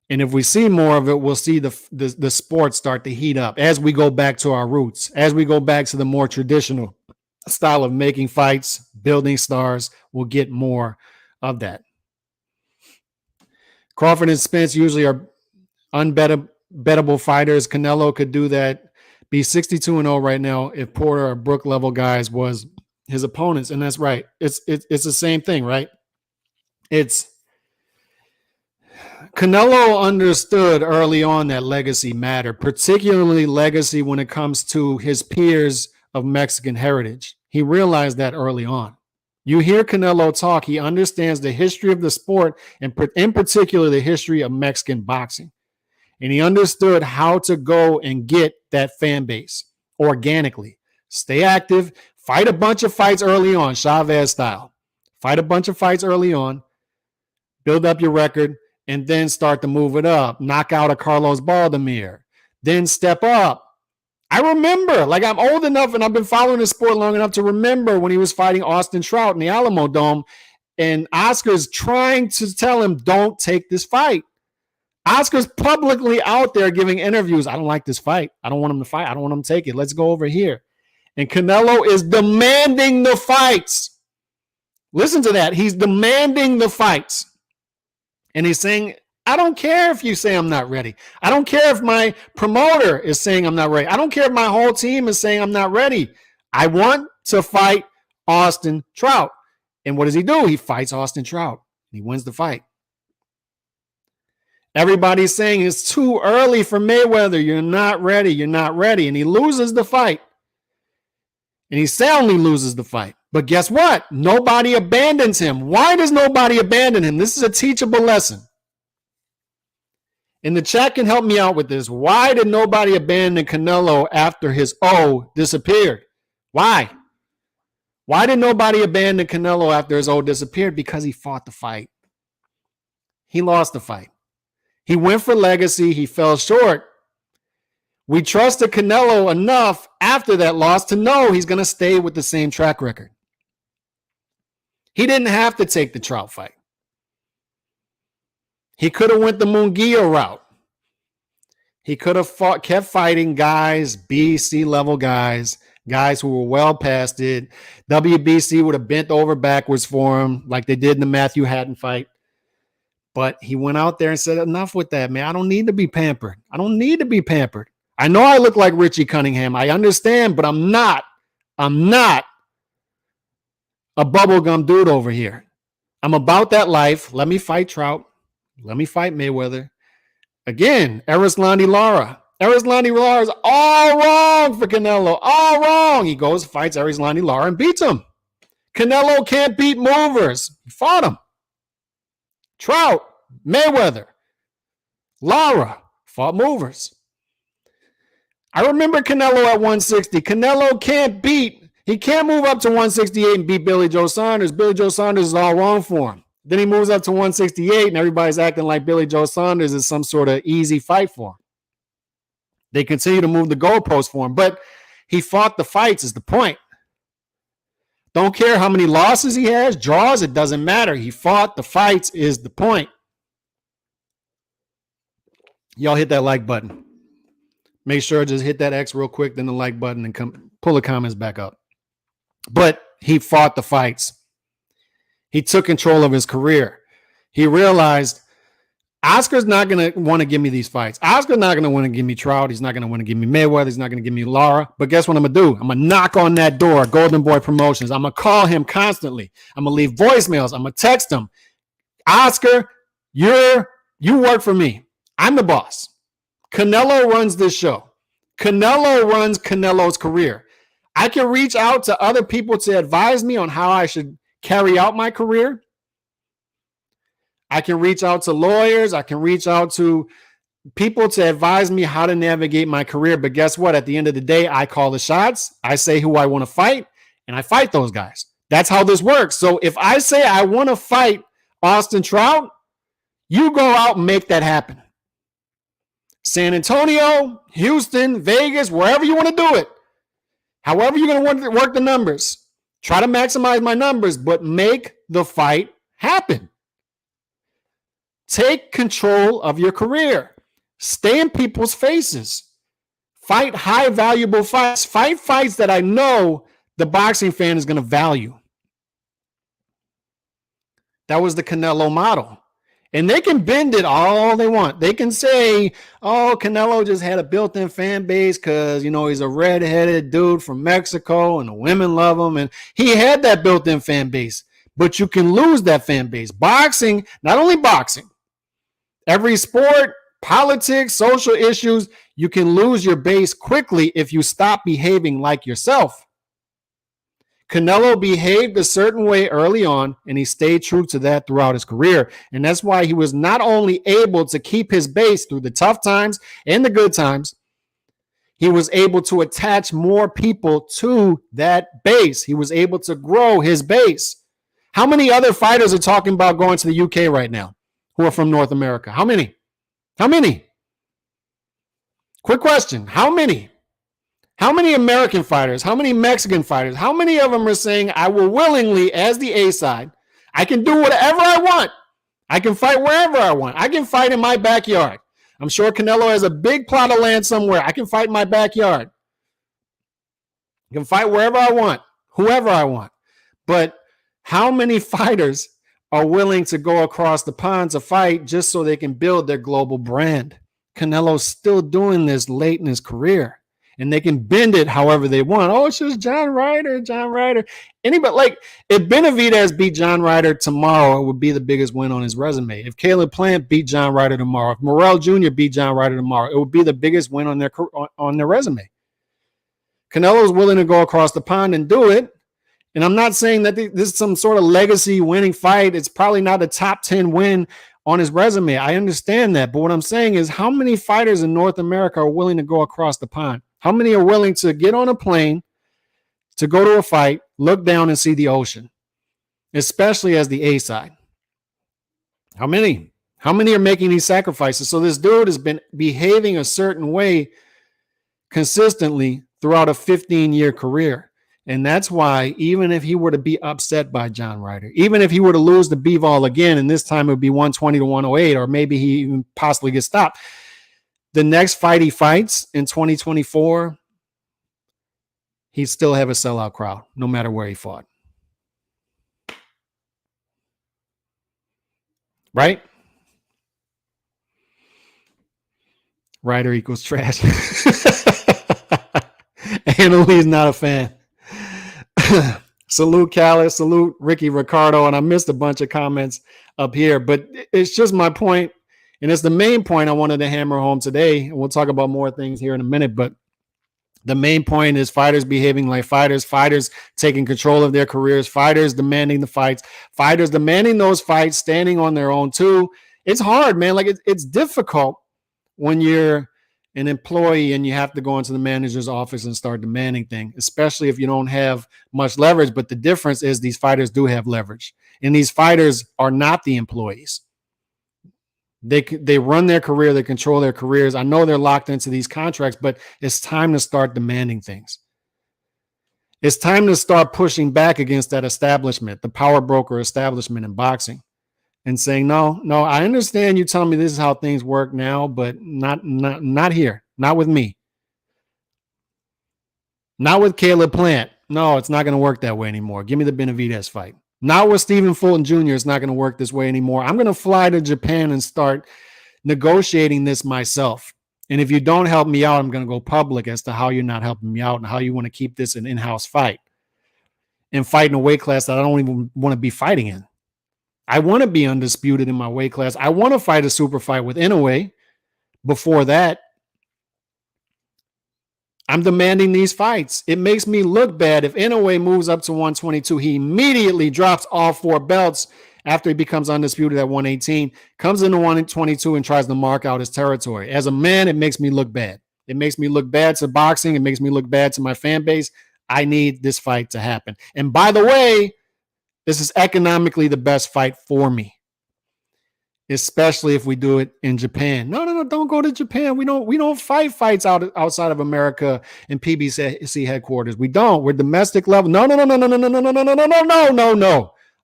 And if we see more of it, we'll see the sport start to heat up as we go back to our roots, as we go back to the more traditional style of making fights, building stars. We'll get more of that. Crawford and Spence usually are unbettable fighters. Canelo could do that, be 62-0 right now if Porter or Brook level guys was his opponents. And that's right. It's the same thing, right? Canelo understood early on that legacy mattered, particularly legacy when it comes to his peers of Mexican heritage. He realized that early on. You hear Canelo talk, he understands the history of the sport, and in particular the history of Mexican boxing. And he understood how to go and get that fan base organically. Stay active, fight a bunch of fights early on, Chavez style. Fight a bunch of fights early on, build up your record, and then start to move it up. Knock out a Carlos Baldomir. Then step up. I remember, like, I'm old enough and I've been following the sport long enough to remember when he was fighting Austin Trout in the Alamo Dome, and Oscar's trying to tell him, don't take this fight. Oscar's publicly out there giving interviews. I don't like this fight. I don't want him to fight. I don't want him to take it. Let's go over here. And Canelo is demanding the fights. Listen to that. He's demanding the fights. And he's saying, I don't care if you say I'm not ready. I don't care if my promoter is saying I'm not ready. I don't care if my whole team is saying I'm not ready. I want to fight Austin Trout. And what does he do? He fights Austin Trout. He wins the fight. Everybody's saying it's too early for Mayweather. You're not ready. You're not ready. And he loses the fight. And he soundly loses the fight. But guess what? Nobody abandons him. Why does nobody abandon him? This is a teachable lesson. And the chat can help me out with this. Why did nobody abandon Canelo after his O disappeared? Why? Why did nobody abandon Canelo after his O disappeared? Because he fought the fight. He lost the fight. He went for legacy. He fell short. We trusted Canelo enough after that loss to know he's going to stay with the same track record. He didn't have to take the Trout fight. He could have went the Munguia route. He could have kept fighting guys, B, C level guys who were well past it. WBC would have bent over backwards for him like they did in the Matthew Hatton fight. But he went out there and said, enough with that, man. I don't need to be pampered. I don't need to be pampered. I know I look like Richie Cunningham. I understand, but I'm not a bubblegum dude over here. I'm about that life. Let me fight Trout. Let me fight Mayweather. Again, Erislandy Lara. Erislandy Lara is all wrong for Canelo. All wrong. He goes, fights Erislandy Lara and beats him. Canelo can't beat movers. He fought him. Trout, Mayweather, Lara fought movers. I remember Canelo at 160. Canelo he can't move up to 168 and beat Billy Joe Saunders. Billy Joe Saunders is all wrong for him. Then he moves up to 168 and everybody's acting like Billy Joe Saunders is some sort of easy fight for him. They continue to move the goalposts for him, but he fought the fights is the point. Don't care how many losses he has, draws, it doesn't matter. He fought the fights is the point. Y'all hit that like button. Make sure just hit that X real quick, then the like button, and pull the comments back up. But he fought the fights. He took control of his career. He realized Oscar's not going to want to give me these fights. Oscar's not going to want to give me Trout. He's not going to want to give me Mayweather. He's not going to give me Lara. But guess what I'm going to do? I'm going to knock on that door, Golden Boy Promotions. I'm going to call him constantly. I'm going to leave voicemails. I'm going to text him. Oscar, you work for me. I'm the boss. Canelo runs this show. Canelo runs Canelo's career. I can reach out to other people to advise me on how I should carry out my career. I can reach out to lawyers. I can reach out to people to advise me how to navigate my career. But guess what? At the end of the day, I call the shots. I say who I want to fight, and I fight those guys. That's how this works. So if I say I want to fight Austin Trout, you go out and make that happen. San Antonio, Houston, Vegas, wherever you want to do it. However you're going to work the numbers. Try to maximize my numbers, but make the fight happen. Take control of your career. Stay in people's faces. Fight high valuable fights. Fight fights that I know the boxing fan is going to value. That was the Canelo model. And they can bend it all they want. They can say, oh, Canelo just had a built-in fan base because, he's a redheaded dude from Mexico and the women love him. And he had that built-in fan base. But you can lose that fan base. Boxing, not only boxing, every sport, politics, social issues, you can lose your base quickly if you stop behaving like yourself. Canelo behaved a certain way early on, and he stayed true to that throughout his career. And that's why he was not only able to keep his base through the tough times and the good times, he was able to attach more people to that base. He was able to grow his base. How many other fighters are talking about going to the UK right now who are from North America? How many? How many? Quick question. How many? How many American fighters? How many Mexican fighters? How many of them are saying, I will willingly, as the A side, I can do whatever I want. I can fight wherever I want. I can fight in my backyard. I'm sure Canelo has a big plot of land somewhere. I can fight in my backyard. I can fight wherever I want, whoever I want. But how many fighters are willing to go across the pond to fight just so they can build their global brand? Canelo's still doing this late in his career. And they can bend it however they want. Oh, it's just John Ryder. Anybody, if Benavidez beat John Ryder tomorrow, it would be the biggest win on his resume. If Caleb Plant beat John Ryder tomorrow, if Morrell Jr. beat John Ryder tomorrow, it would be the biggest win on their resume. Canelo's willing to go across the pond and do it. And I'm not saying that this is some sort of legacy winning fight. It's probably not a top 10 win on his resume. I understand that. But what I'm saying is, how many fighters in North America are willing to go across the pond? How many are willing to get on a plane, to go to a fight, look down and see the ocean, especially as the A side? How many? How many are making these sacrifices? So this dude has been behaving a certain way consistently throughout a 15-year career. And that's why even if he were to be upset by John Ryder, even if he were to lose the B-Vol again, and this time it would be 120 to 108, or maybe he even possibly gets stopped, the next fight he fights in 2024, he'd still have a sellout crowd, no matter where he fought. Right? Writer equals trash. Annalie's not a fan. Salute Callis, salute Ricky Ricardo, and I missed a bunch of comments up here, but it's just my point, and it's the main point I wanted to hammer home today, and we'll talk about more things here in a minute, but the main point is fighters behaving like fighters, fighters taking control of their careers, fighters demanding the fights, fighters demanding those fights, standing on their own too. It's hard, man. Like it's difficult when you're an employee and you have to go into the manager's office and start demanding things, especially if you don't have much leverage. But the difference is these fighters do have leverage, and these fighters are not the employees. They run their career, they control their careers. I know they're locked into these contracts, but it's time to start demanding things. It's time to start pushing back against that establishment, the power broker establishment in boxing, and saying, no, I understand you telling me this is how things work now, but not here, not with me. Not with Caleb Plant. No, it's not going to work that way anymore. Give me the Benavidez fight. Not with Stephen Fulton Jr. It's not going to work this way anymore. I'm going to fly to Japan and start negotiating this myself. And if you don't help me out, I'm going to go public as to how you're not helping me out and how you want to keep this an in-house fight and fight in a weight class that I don't even want to be fighting in. I want to be undisputed in my weight class. I want to fight a super fight with Inoue. Before that, I'm demanding these fights. It makes me look bad. If Inoue moves up to 122, he immediately drops all 4 belts after he becomes undisputed at 118, comes into 122 and tries to mark out his territory. As a man, it makes me look bad. It makes me look bad to boxing. It makes me look bad to my fan base. I need this fight to happen. And by the way, this is economically the best fight for me, especially if we do it in Japan. No, don't go to Japan. We don't fight fights outside of America and PBC headquarters. We don't. We're domestic level. No.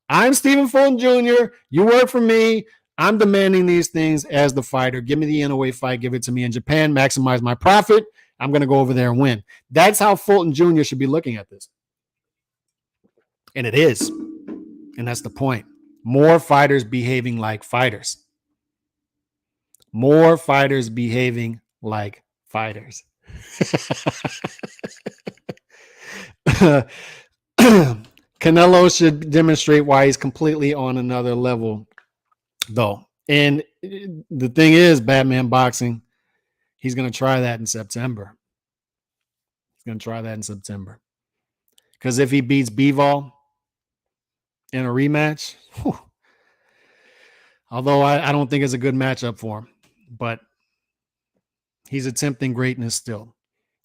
I'm Stephen Fulton Jr. You work for me. I'm demanding these things as the fighter. Give me the Inoue fight. Give it to me in Japan. Maximize my profit. I'm going to go over there and win. That's how Fulton Jr. should be looking at this. And it is. And that's the point. More fighters behaving like fighters. More fighters behaving like fighters. Canelo should demonstrate why he's completely on another level, though. And the thing is, Batman Boxing, he's going to try that in September. Because if he beats Bivol in a rematch, although I don't think it's a good matchup for him, but he's attempting greatness still.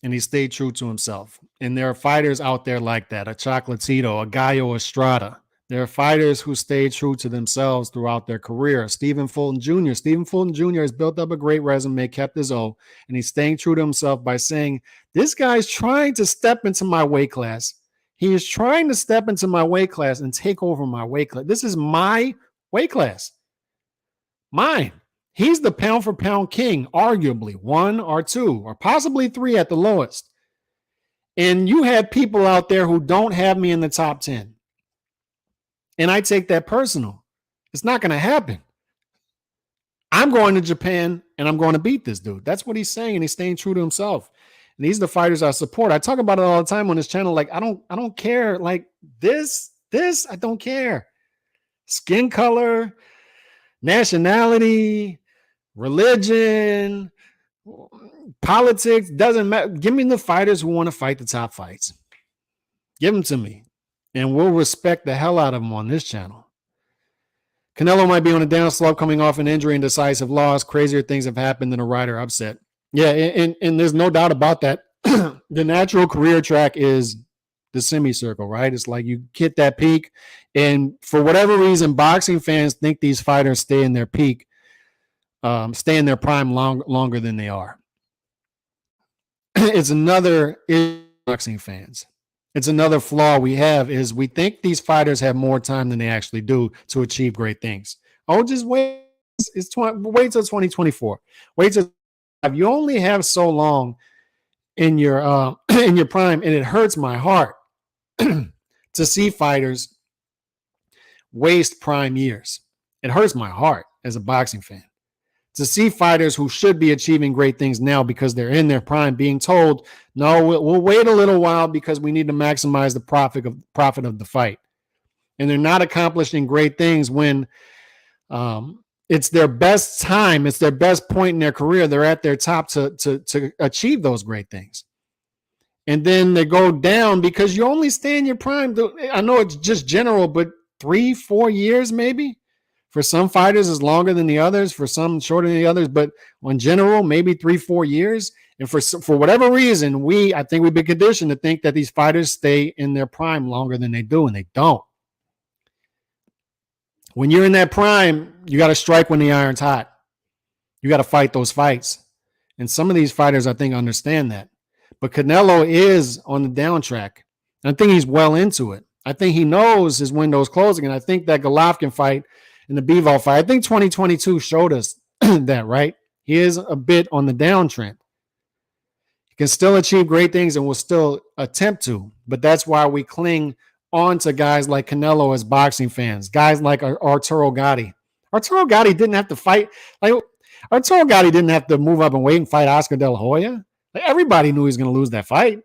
And he stayed true to himself. And there are fighters out there like that, a Chocolatito, a Gallo Estrada. There are fighters who stay true to themselves throughout their career. Stephen Fulton Jr. Stephen Fulton Jr. has built up a great resume, kept his O, and he's staying true to himself by saying, this guy's trying to step into my weight class. He is trying to step into my weight class and take over my weight class. This is my weight class. Mine. He's the pound for pound king, arguably 1 or 2 or possibly 3 at the lowest. And you have people out there who don't have me in the top 10. And I take that personal. It's not going to happen. I'm going to Japan and I'm going to beat this dude. That's what he's saying. And he's staying true to himself. And these are the fighters I support. I talk about it all the time on this channel. Like, I don't care. Like this, I don't care. Skin color, nationality, religion, politics, doesn't matter. Give me the fighters who want to fight the top fights. Give them to me. And we'll respect the hell out of them on this channel. Canelo might be on a down slope coming off an injury and decisive loss. Crazier things have happened than a rider upset. Yeah, and there's no doubt about that. The natural career track is the semicircle, right? It's like you hit that peak. And for whatever reason, boxing fans think these fighters stay in their peak, stay in their prime longer than they are. It's another boxing fans. It's another flaw we have is we think these fighters have more time than they actually do to achieve great things. Oh, just wait. Wait till 2024. Wait till You only have so long in your in your prime, and it hurts my heart to see fighters waste prime years. It hurts my heart as a boxing fan to see fighters who should be achieving great things now because they're in their prime being told, no, we'll wait a little while because we need to maximize the profit of the fight. And they're not accomplishing great things when it's their best time. It's their best point in their career. They're at their top to achieve those great things. And then they go down because you only stay in your prime. I know it's just general, but 3-4 years maybe. For some fighters, it's longer than the others. For some, shorter than the others. But in general, maybe 3-4 years. And for whatever reason, I think we've been conditioned to think that these fighters stay in their prime longer than they do, and they don't. When you're in that prime, you got to strike when the iron's hot. You got to fight those fights. And some of these fighters, I think, understand that. But Canelo is on the down track. And I think he's well into it. I think he knows his window's closing. And I think that Golovkin fight and the Bivol fight, I think 2022 showed us that, right? He is a bit on the downtrend. He can still achieve great things and will still attempt to. But that's why we cling on to guys like Canelo as boxing fans, guys like Arturo Gatti. Arturo Gatti didn't have to fight. Arturo Gatti didn't have to move up and wait and fight Oscar De La Hoya. Everybody knew he was going to lose that fight.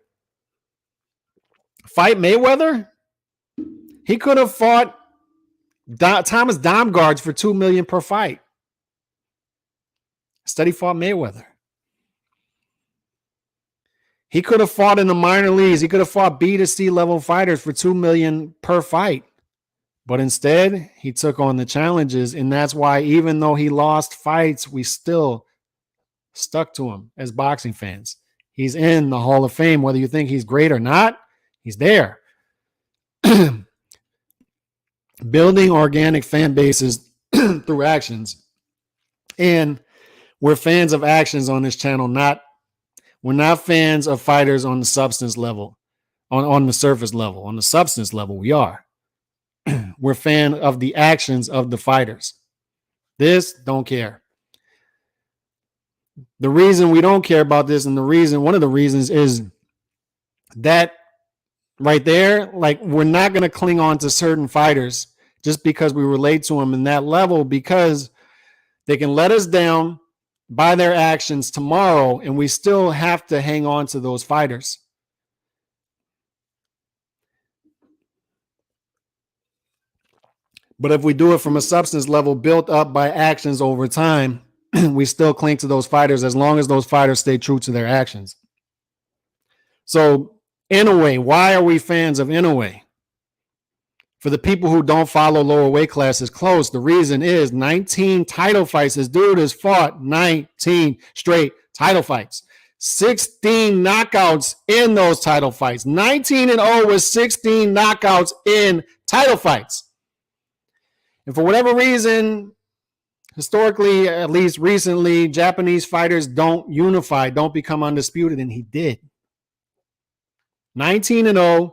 Fight Mayweather? He could have fought Thomas Domgards for $2 million per fight. Instead, he fought Mayweather. He could have fought in the minor leagues. He could have fought B to C level fighters for $2 million per fight. But instead, he took on the challenges. And that's why, even though he lost fights, we still stuck to him as boxing fans. He's in the Hall of Fame. Whether you think he's great or not, he's there. Building organic fan bases through actions. And we're fans of actions on this channel, we're not fans of fighters on the substance level, on the surface level. On the substance level, we are. We're fan of the actions of the fighters. This, don't care. The reason we don't care about this, and one of the reasons is that right there, like, we're not going to cling on to certain fighters just because we relate to them in that level, because they can let us down by their actions tomorrow, and we still have to hang on to those fighters. But if we do it from a substance level built up by actions over time, we still cling to those fighters as long as those fighters stay true to their actions. So, Inoue, why are we fans of Inoue? For the people who don't follow lower weight classes close, the reason is 19 title fights. This dude has fought 19 straight title fights. 16 knockouts in those title fights. 19-0 with 16 knockouts in title fights. And for whatever reason, historically, at least recently, Japanese fighters don't unify, don't become undisputed, and he did. 19-0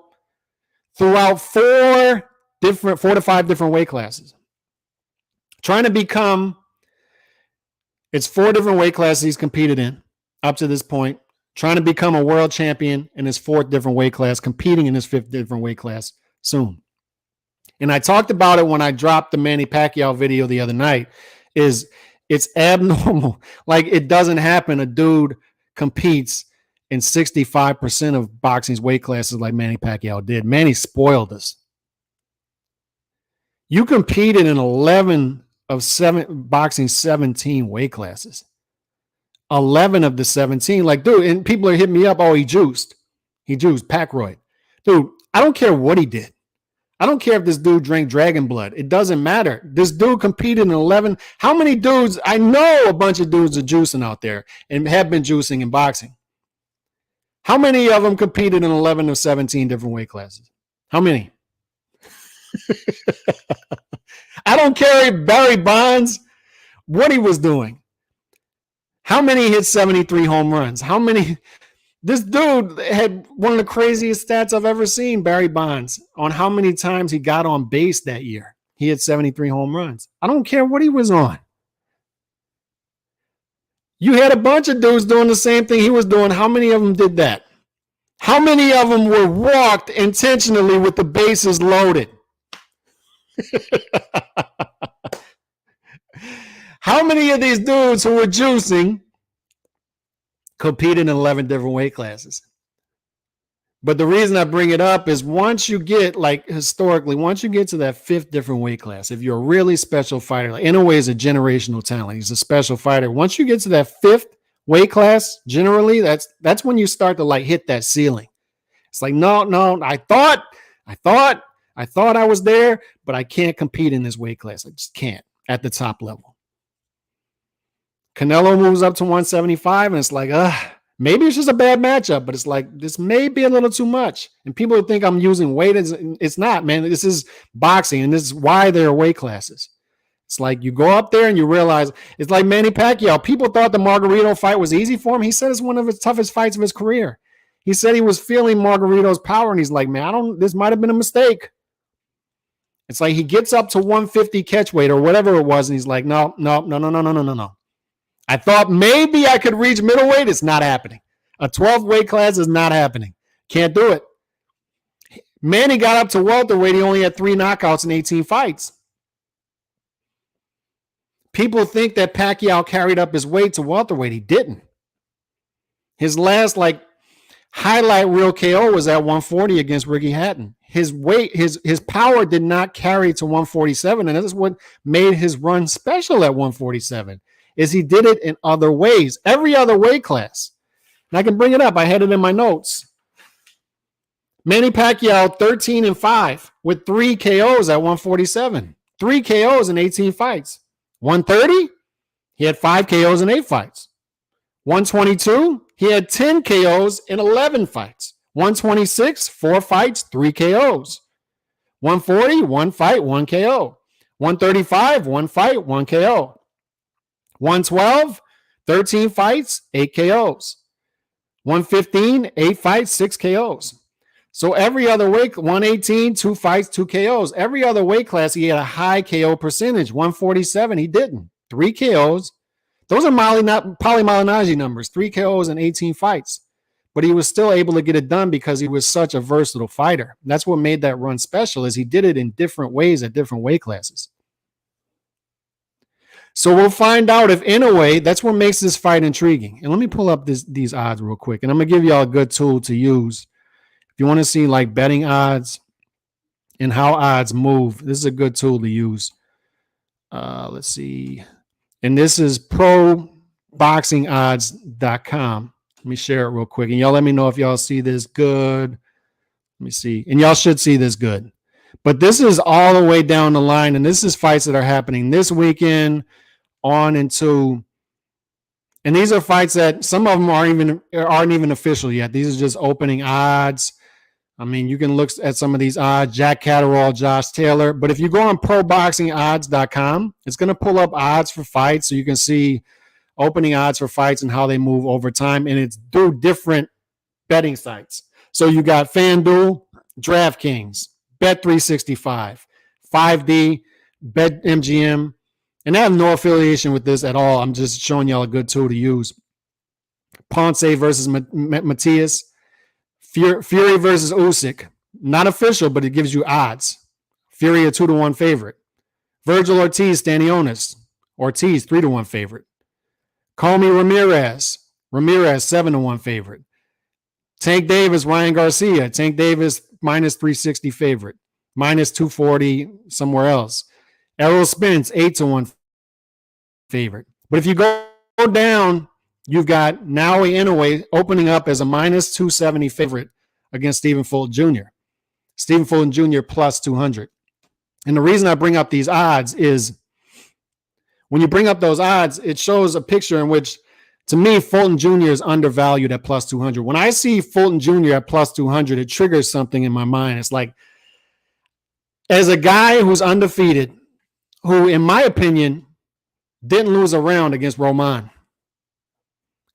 throughout 4 to 5 different weight classes. Trying to become, it's 4 different weight classes he's competed in up to this point. Trying to become a world champion in his 4th different weight class, competing in his 5th different weight class soon. And I talked about it when I dropped the Manny Pacquiao video the other night, it's abnormal. Like, it doesn't happen. A dude competes in 65% of boxing's weight classes like Manny Pacquiao did. Manny spoiled us. You competed in 11 of boxing's 17 weight classes. 11 of the 17. Like, dude, and people are hitting me up, oh, he juiced. Pacroyd. Dude, I don't care what he did. I don't care if this dude drank dragon blood. It doesn't matter. This dude competed in 11. How many dudes? I know a bunch of dudes are juicing out there and have been juicing in boxing. How many of them competed in 11 of 17 different weight classes? How many? I don't care if Barry Bonds, what he was doing. How many hit 73 home runs? How many? This dude had one of the craziest stats I've ever seen, Barry Bonds, on how many times he got on base that year. He hit 73 home runs. I don't care what he was on. You had a bunch of dudes doing the same thing he was doing. How many of them did that? How many of them were walked intentionally with the bases loaded? How many of these dudes who were juicing competed in 11 different weight classes? But the reason I bring it up is once you get, like historically, once you get to that 5th different weight class, if you're a really special fighter, like Inoue is a generational talent. He's a special fighter. Once you get to that 5th weight class, generally, that's when you start to like hit that ceiling. It's like, no, I thought I was there, but I can't compete in this weight class. I just can't at the top level. Canelo moves up to 175, and it's like, maybe it's just a bad matchup, but it's like, this may be a little too much. And people think I'm using weight. It's not, man. This is boxing, and this is why there are weight classes. It's like you go up there and you realize it's like Manny Pacquiao. People thought the Margarito fight was easy for him. He said it's one of his toughest fights of his career. He said he was feeling Margarito's power, and he's like, man, this might have been a mistake. It's like he gets up to 150 catch weight or whatever it was, and he's like, no. I thought maybe I could reach middleweight. It's not happening. A 12 weight class is not happening. Can't do it. Manny got up to welterweight. He only had 3 knockouts in 18 fights. People think that Pacquiao carried up his weight to welterweight. He didn't. His last highlight reel KO was at 140 against Ricky Hatton. His weight, his power did not carry to 147, and that's what made his run special at 147. Is he did it in other ways, every other weight class. And I can bring it up. I had it in my notes. Manny Pacquiao, 13-5 with 3 KOs at 147. 3 KOs in 18 fights. 130, he had 5 KOs in 8 fights. 122, he had 10 KOs in 11 fights. 126, 4 fights, 3 KOs. 140, 1 fight, 1 KO. 135, 1 fight, 1 KO. 112, 13 fights, 8 KOs. 115, 8 fights, 6 KOs. So every other weight, 118, 2 fights, 2 KOs. Every other weight class, he had a high KO percentage. 147, he didn't. 3 KOs. Those are Paulie Malignaggi numbers, 3 KOs in 18 fights. But he was still able to get it done because he was such a versatile fighter. That's what made that run special, is he did it in different ways at different weight classes. So we'll find out if Inoue, that's what makes this fight intriguing. And let me pull up these odds real quick. And I'm going to give y'all a good tool to use. If you want to see like betting odds and how odds move, this is a good tool to use. Let's see. And this is proboxingodds.com. Let me share it real quick. And y'all let me know if y'all see this good. Let me see. And y'all should see this good. But this is all the way down the line. And this is fights that are happening this weekend on into. And these are fights that some of them aren't even official yet. These are just opening odds. I mean, you can look at some of these odds, Jack Catterall, Josh Taylor. But if you go on proboxingodds.com, it's going to pull up odds for fights so you can see opening odds for fights and how they move over time. And it's through different betting sites. So you got FanDuel, DraftKings, Bet365, 5D, BetMGM. And I have no affiliation with this at all. I'm just showing y'all a good tool to use. Ponce versus Matias. Fury versus Usyk. Not official, but it gives you odds. Fury a 2-1 favorite. Virgil Ortiz, Stanionis. Ortiz 3-1 favorite. Comey Ramirez. Ramirez 7-1 favorite. Tank Davis, Ryan Garcia. Tank Davis minus 360 favorite. Minus 240 somewhere else. Errol Spence 8-1 favorite. But if you go down, you've got Naoya Inoue opening up as a minus 270 favorite against Stephen Fulton Jr. Stephen Fulton Jr. plus 200. And the reason I bring up these odds is when you bring up those odds, it shows a picture in which, to me, Fulton Jr. is undervalued at plus 200. When I see Fulton Jr. at plus 200, it triggers something in my mind. It's like, as a guy who's undefeated, who, in my opinion, didn't lose a round against Roman.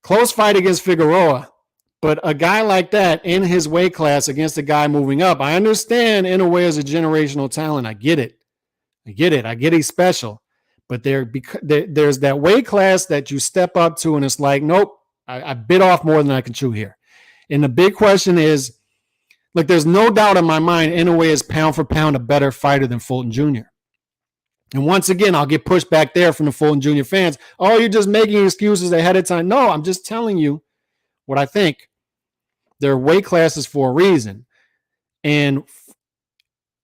Close fight against Figueroa, but a guy like that in his weight class against a guy moving up. I understand Inoue is a generational talent. I get it. I get he's special. But there's that weight class that you step up to, and it's like, nope, I bit off more than I can chew here. And the big question is, look, there's no doubt in my mind, Inoue is pound for pound a better fighter than Fulton Jr. And once again, I'll get pushed back there from the Fulton Jr. fans. Oh, you're just making excuses ahead of time. No, I'm just telling you what I think. There are weight classes for a reason. And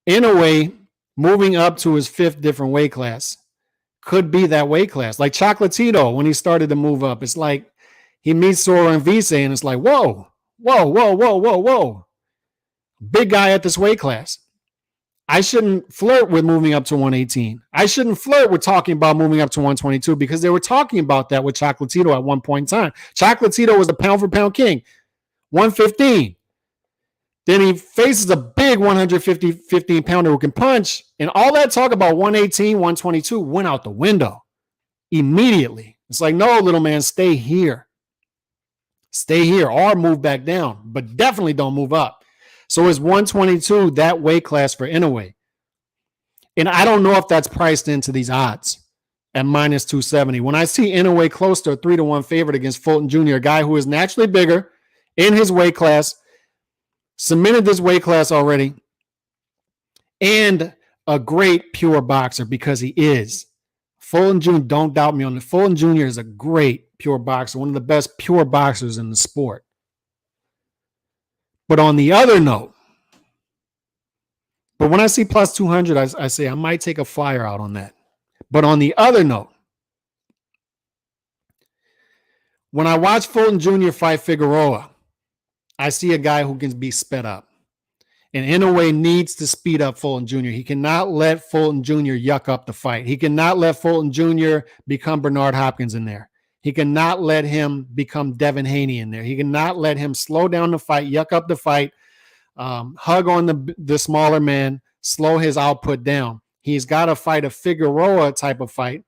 Inoue moving up to his 5th different weight class could be that weight class. Like Chocolatito, when he started to move up, it's like he meets Sora and Vise, and it's like, whoa. Big guy at this weight class. I shouldn't flirt with moving up to 118. I shouldn't flirt with talking about moving up to 122 because they were talking about that with Chocolatito at one point in time. Chocolatito was the pound for pound king, 115. Then he faces a big 115 pounder who can punch. And all that talk about 118, 122 went out the window immediately. It's like, no, little man, stay here. Stay here or move back down, but definitely don't move up. So is 122 that weight class for Inoue? And I don't know if that's priced into these odds at minus 270. When I see Inoue close to a 3-1 favorite against Fulton Jr., a guy who is naturally bigger in his weight class, cemented this weight class already, and a great pure boxer because he is. Fulton Jr., don't doubt me on it. Fulton Jr. is a great pure boxer, one of the best pure boxers in the sport. But on the other note, but when I see plus 200, I say I might take a flyer out on that. But on the other note, when I watch Fulton Jr. fight Figueroa, I see a guy who can be sped up. And Inoue needs to speed up Fulton Jr. He cannot let Fulton Jr. yuck up the fight. He cannot let Fulton Jr. become Bernard Hopkins in there. He cannot let him become Devin Haney in there. He cannot let him slow down the fight, yuck up the fight, hug on the smaller man, slow his output down. He's got to fight a Figueroa type of fight,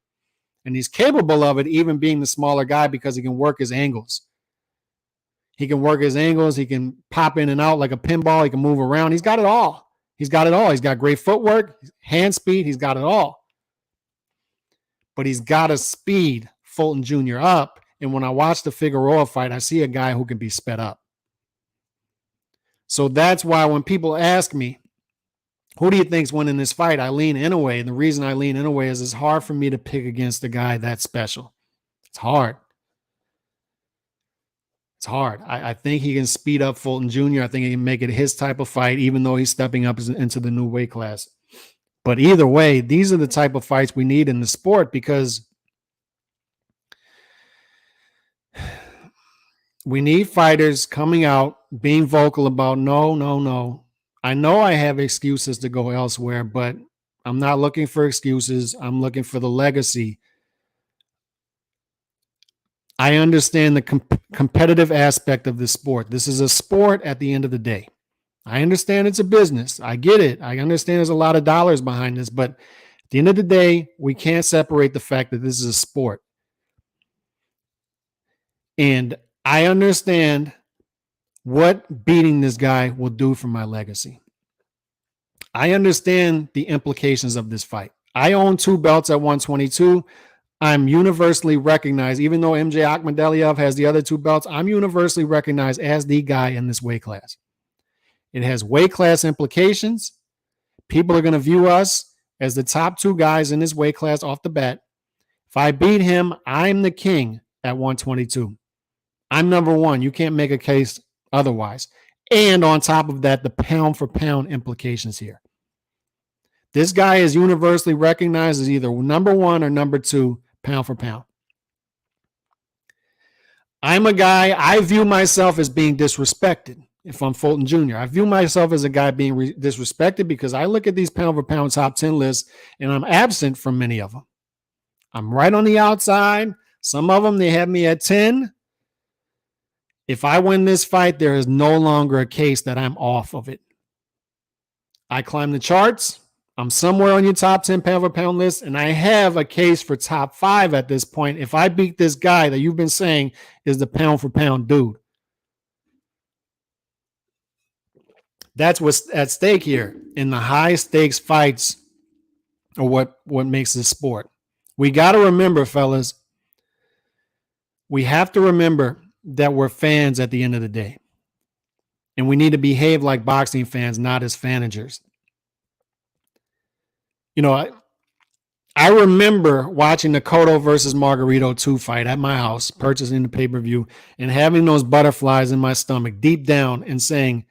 and he's capable of it even being the smaller guy because he can work his angles. He can work his angles. He can pop in and out like a pinball. He can move around. He's got it all. He's got it all. He's got great footwork, hand speed. He's got it all. But he's got to speed Fulton Jr. up. And when I watch the Figueroa fight, I see a guy who can be sped up. So that's why when people ask me, who do you think's winning this fight? I lean Inoue. And the reason I lean Inoue is it's hard for me to pick against a guy that special. It's hard. It's hard. I think he can speed up Fulton Jr. I think he can make it his type of fight, even though he's stepping up into the new weight class. But either way, these are the type of fights we need in the sport because we need fighters coming out, being vocal about, no. I know I have excuses to go elsewhere, but I'm not looking for excuses. I'm looking for the legacy. I understand the competitive aspect of this sport. This is a sport at the end of the day. I understand it's a business. I get it. I understand there's a lot of dollars behind this, but at the end of the day, we can't separate the fact that this is a sport. And I understand what beating this guy will do for my legacy. I understand the implications of this fight. I own 2 belts at 122. I'm universally recognized, even though MJ Akhmadaliev has the other 2 belts, I'm universally recognized as the guy in this weight class. It has weight class implications. People are going to view us as the top 2 guys in this weight class off the bat. If I beat him, I'm the king at 122. I'm number 1. You can't make a case otherwise. And on top of that, the pound for pound implications here. This guy is universally recognized as either number 1 or number 2 pound for pound. I'm a guy, I view myself as being disrespected if I'm Fulton Jr. I view myself as a guy being disrespected because I look at these pound for pound top 10 lists and I'm absent from many of them. I'm right on the outside. Some of them, they have me at 10. If I win this fight, there is no longer a case that I'm off of it. I climb the charts. I'm somewhere on your top 10 pound for pound list, and I have a case for top 5 at this point if I beat this guy that you've been saying is the pound for pound dude. That's what's at stake here. In the high stakes fights are what makes this sport. We got to remember, fellas, we have to remember that we're fans at the end of the day. And we need to behave like boxing fans, not as fanagers. You know, I remember watching the Cotto versus Margarito 2 fight at my house, purchasing the pay-per-view, and having those butterflies in my stomach deep down and saying,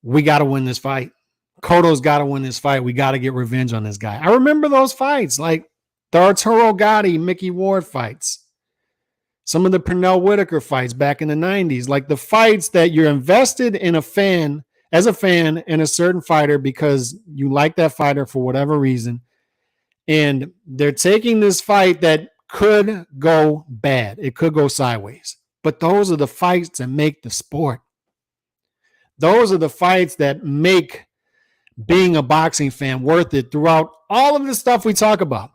we got to win this fight. Cotto's got to win this fight. We got to get revenge on this guy. I remember those fights, like the Arturo Gatti, Mickey Ward fights. Some of the Pernell Whitaker fights back in the 90s, like the fights that you're invested in as a fan in a certain fighter because you like that fighter for whatever reason. And they're taking this fight that could go bad. It could go sideways. But those are the fights that make the sport. Those are the fights that make being a boxing fan worth it throughout all of the stuff we talk about.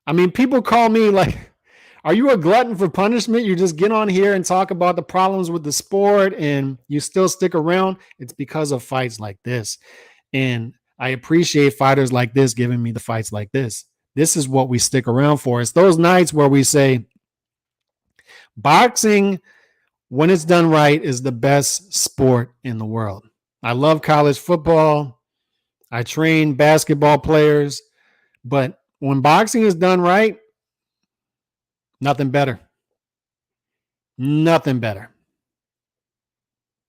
I mean, people call me like, are you a glutton for punishment? You just get on here and talk about the problems with the sport and you still stick around. It's because of fights like this. And I appreciate fighters like this giving me the fights like this. This is what we stick around for. It's those nights where we say, boxing, when it's done right, is the best sport in the world. I love college football. I train basketball players. But when boxing is done right, nothing better. Nothing better.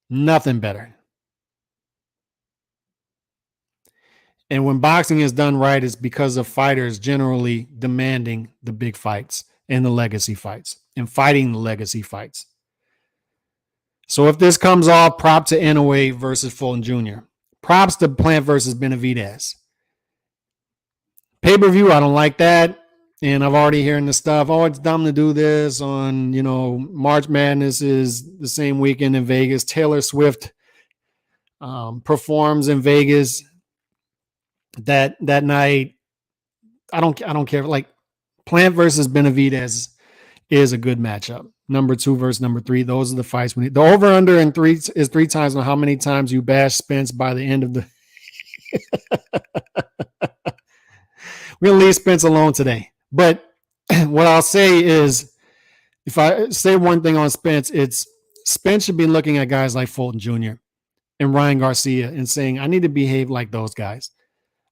Nothing better. And when boxing is done right, it's because of fighters generally demanding the big fights and the legacy fights and fighting the legacy fights. So if this comes off, prop to Inoue versus Fulton Jr. Props to Plant versus Benavidez. Pay-per-view, I don't like that. And I've already hearing the stuff, oh, it's dumb to do this on, March Madness is the same weekend in Vegas. Taylor Swift performs in Vegas that night. I don't care. Like, Plant versus Benavidez is a good matchup. Number 2 versus number 3. Those are the fights. The over-under in 3 is 3 times on how many times you bash Spence by the end of the we're going to leave Spence alone today. But what I'll say is, if I say one thing on Spence, it's Spence should be looking at guys like Fulton Jr. and Ryan Garcia and saying, I need to behave like those guys.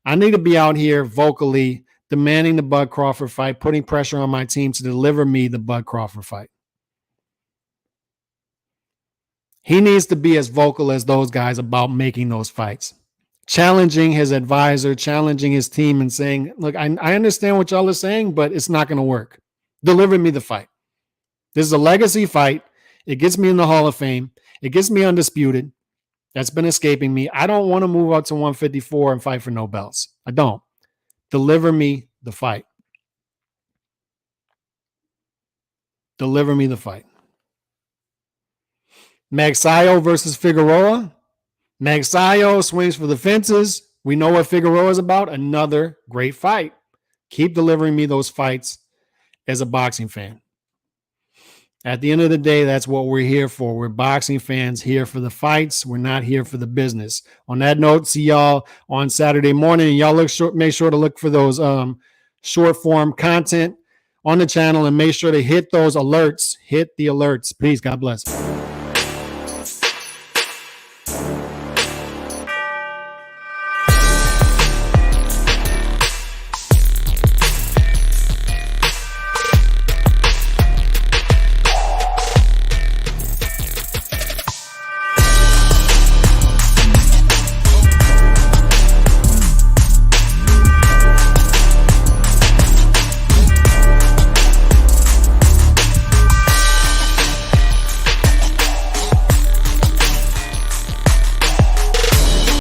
I need to be out here vocally demanding the Bud Crawford fight, putting pressure on my team to deliver me the Bud Crawford fight. He needs to be as vocal as those guys about making those fights. Challenging his advisor, challenging his team and saying, look, I understand what y'all are saying, but it's not going to work. Deliver me the fight. This is a legacy fight. It gets me in the Hall of Fame. It gets me undisputed. That's been escaping me. I don't want to move up to 154 and fight for no belts. I don't. Deliver me the fight. Deliver me the fight. Magsayo versus Figueroa. Magsayo swings for the fences. We know what Figueroa is about. Another great fight. Keep delivering me those fights as a boxing fan. At the end of the day, that's what we're here for. We're boxing fans here for the fights. We're not here for the business. On that note, see y'all on Saturday morning. And y'all make sure to look for those short form content on the channel and make sure to hit those alerts. Hit the alerts. Peace. God bless.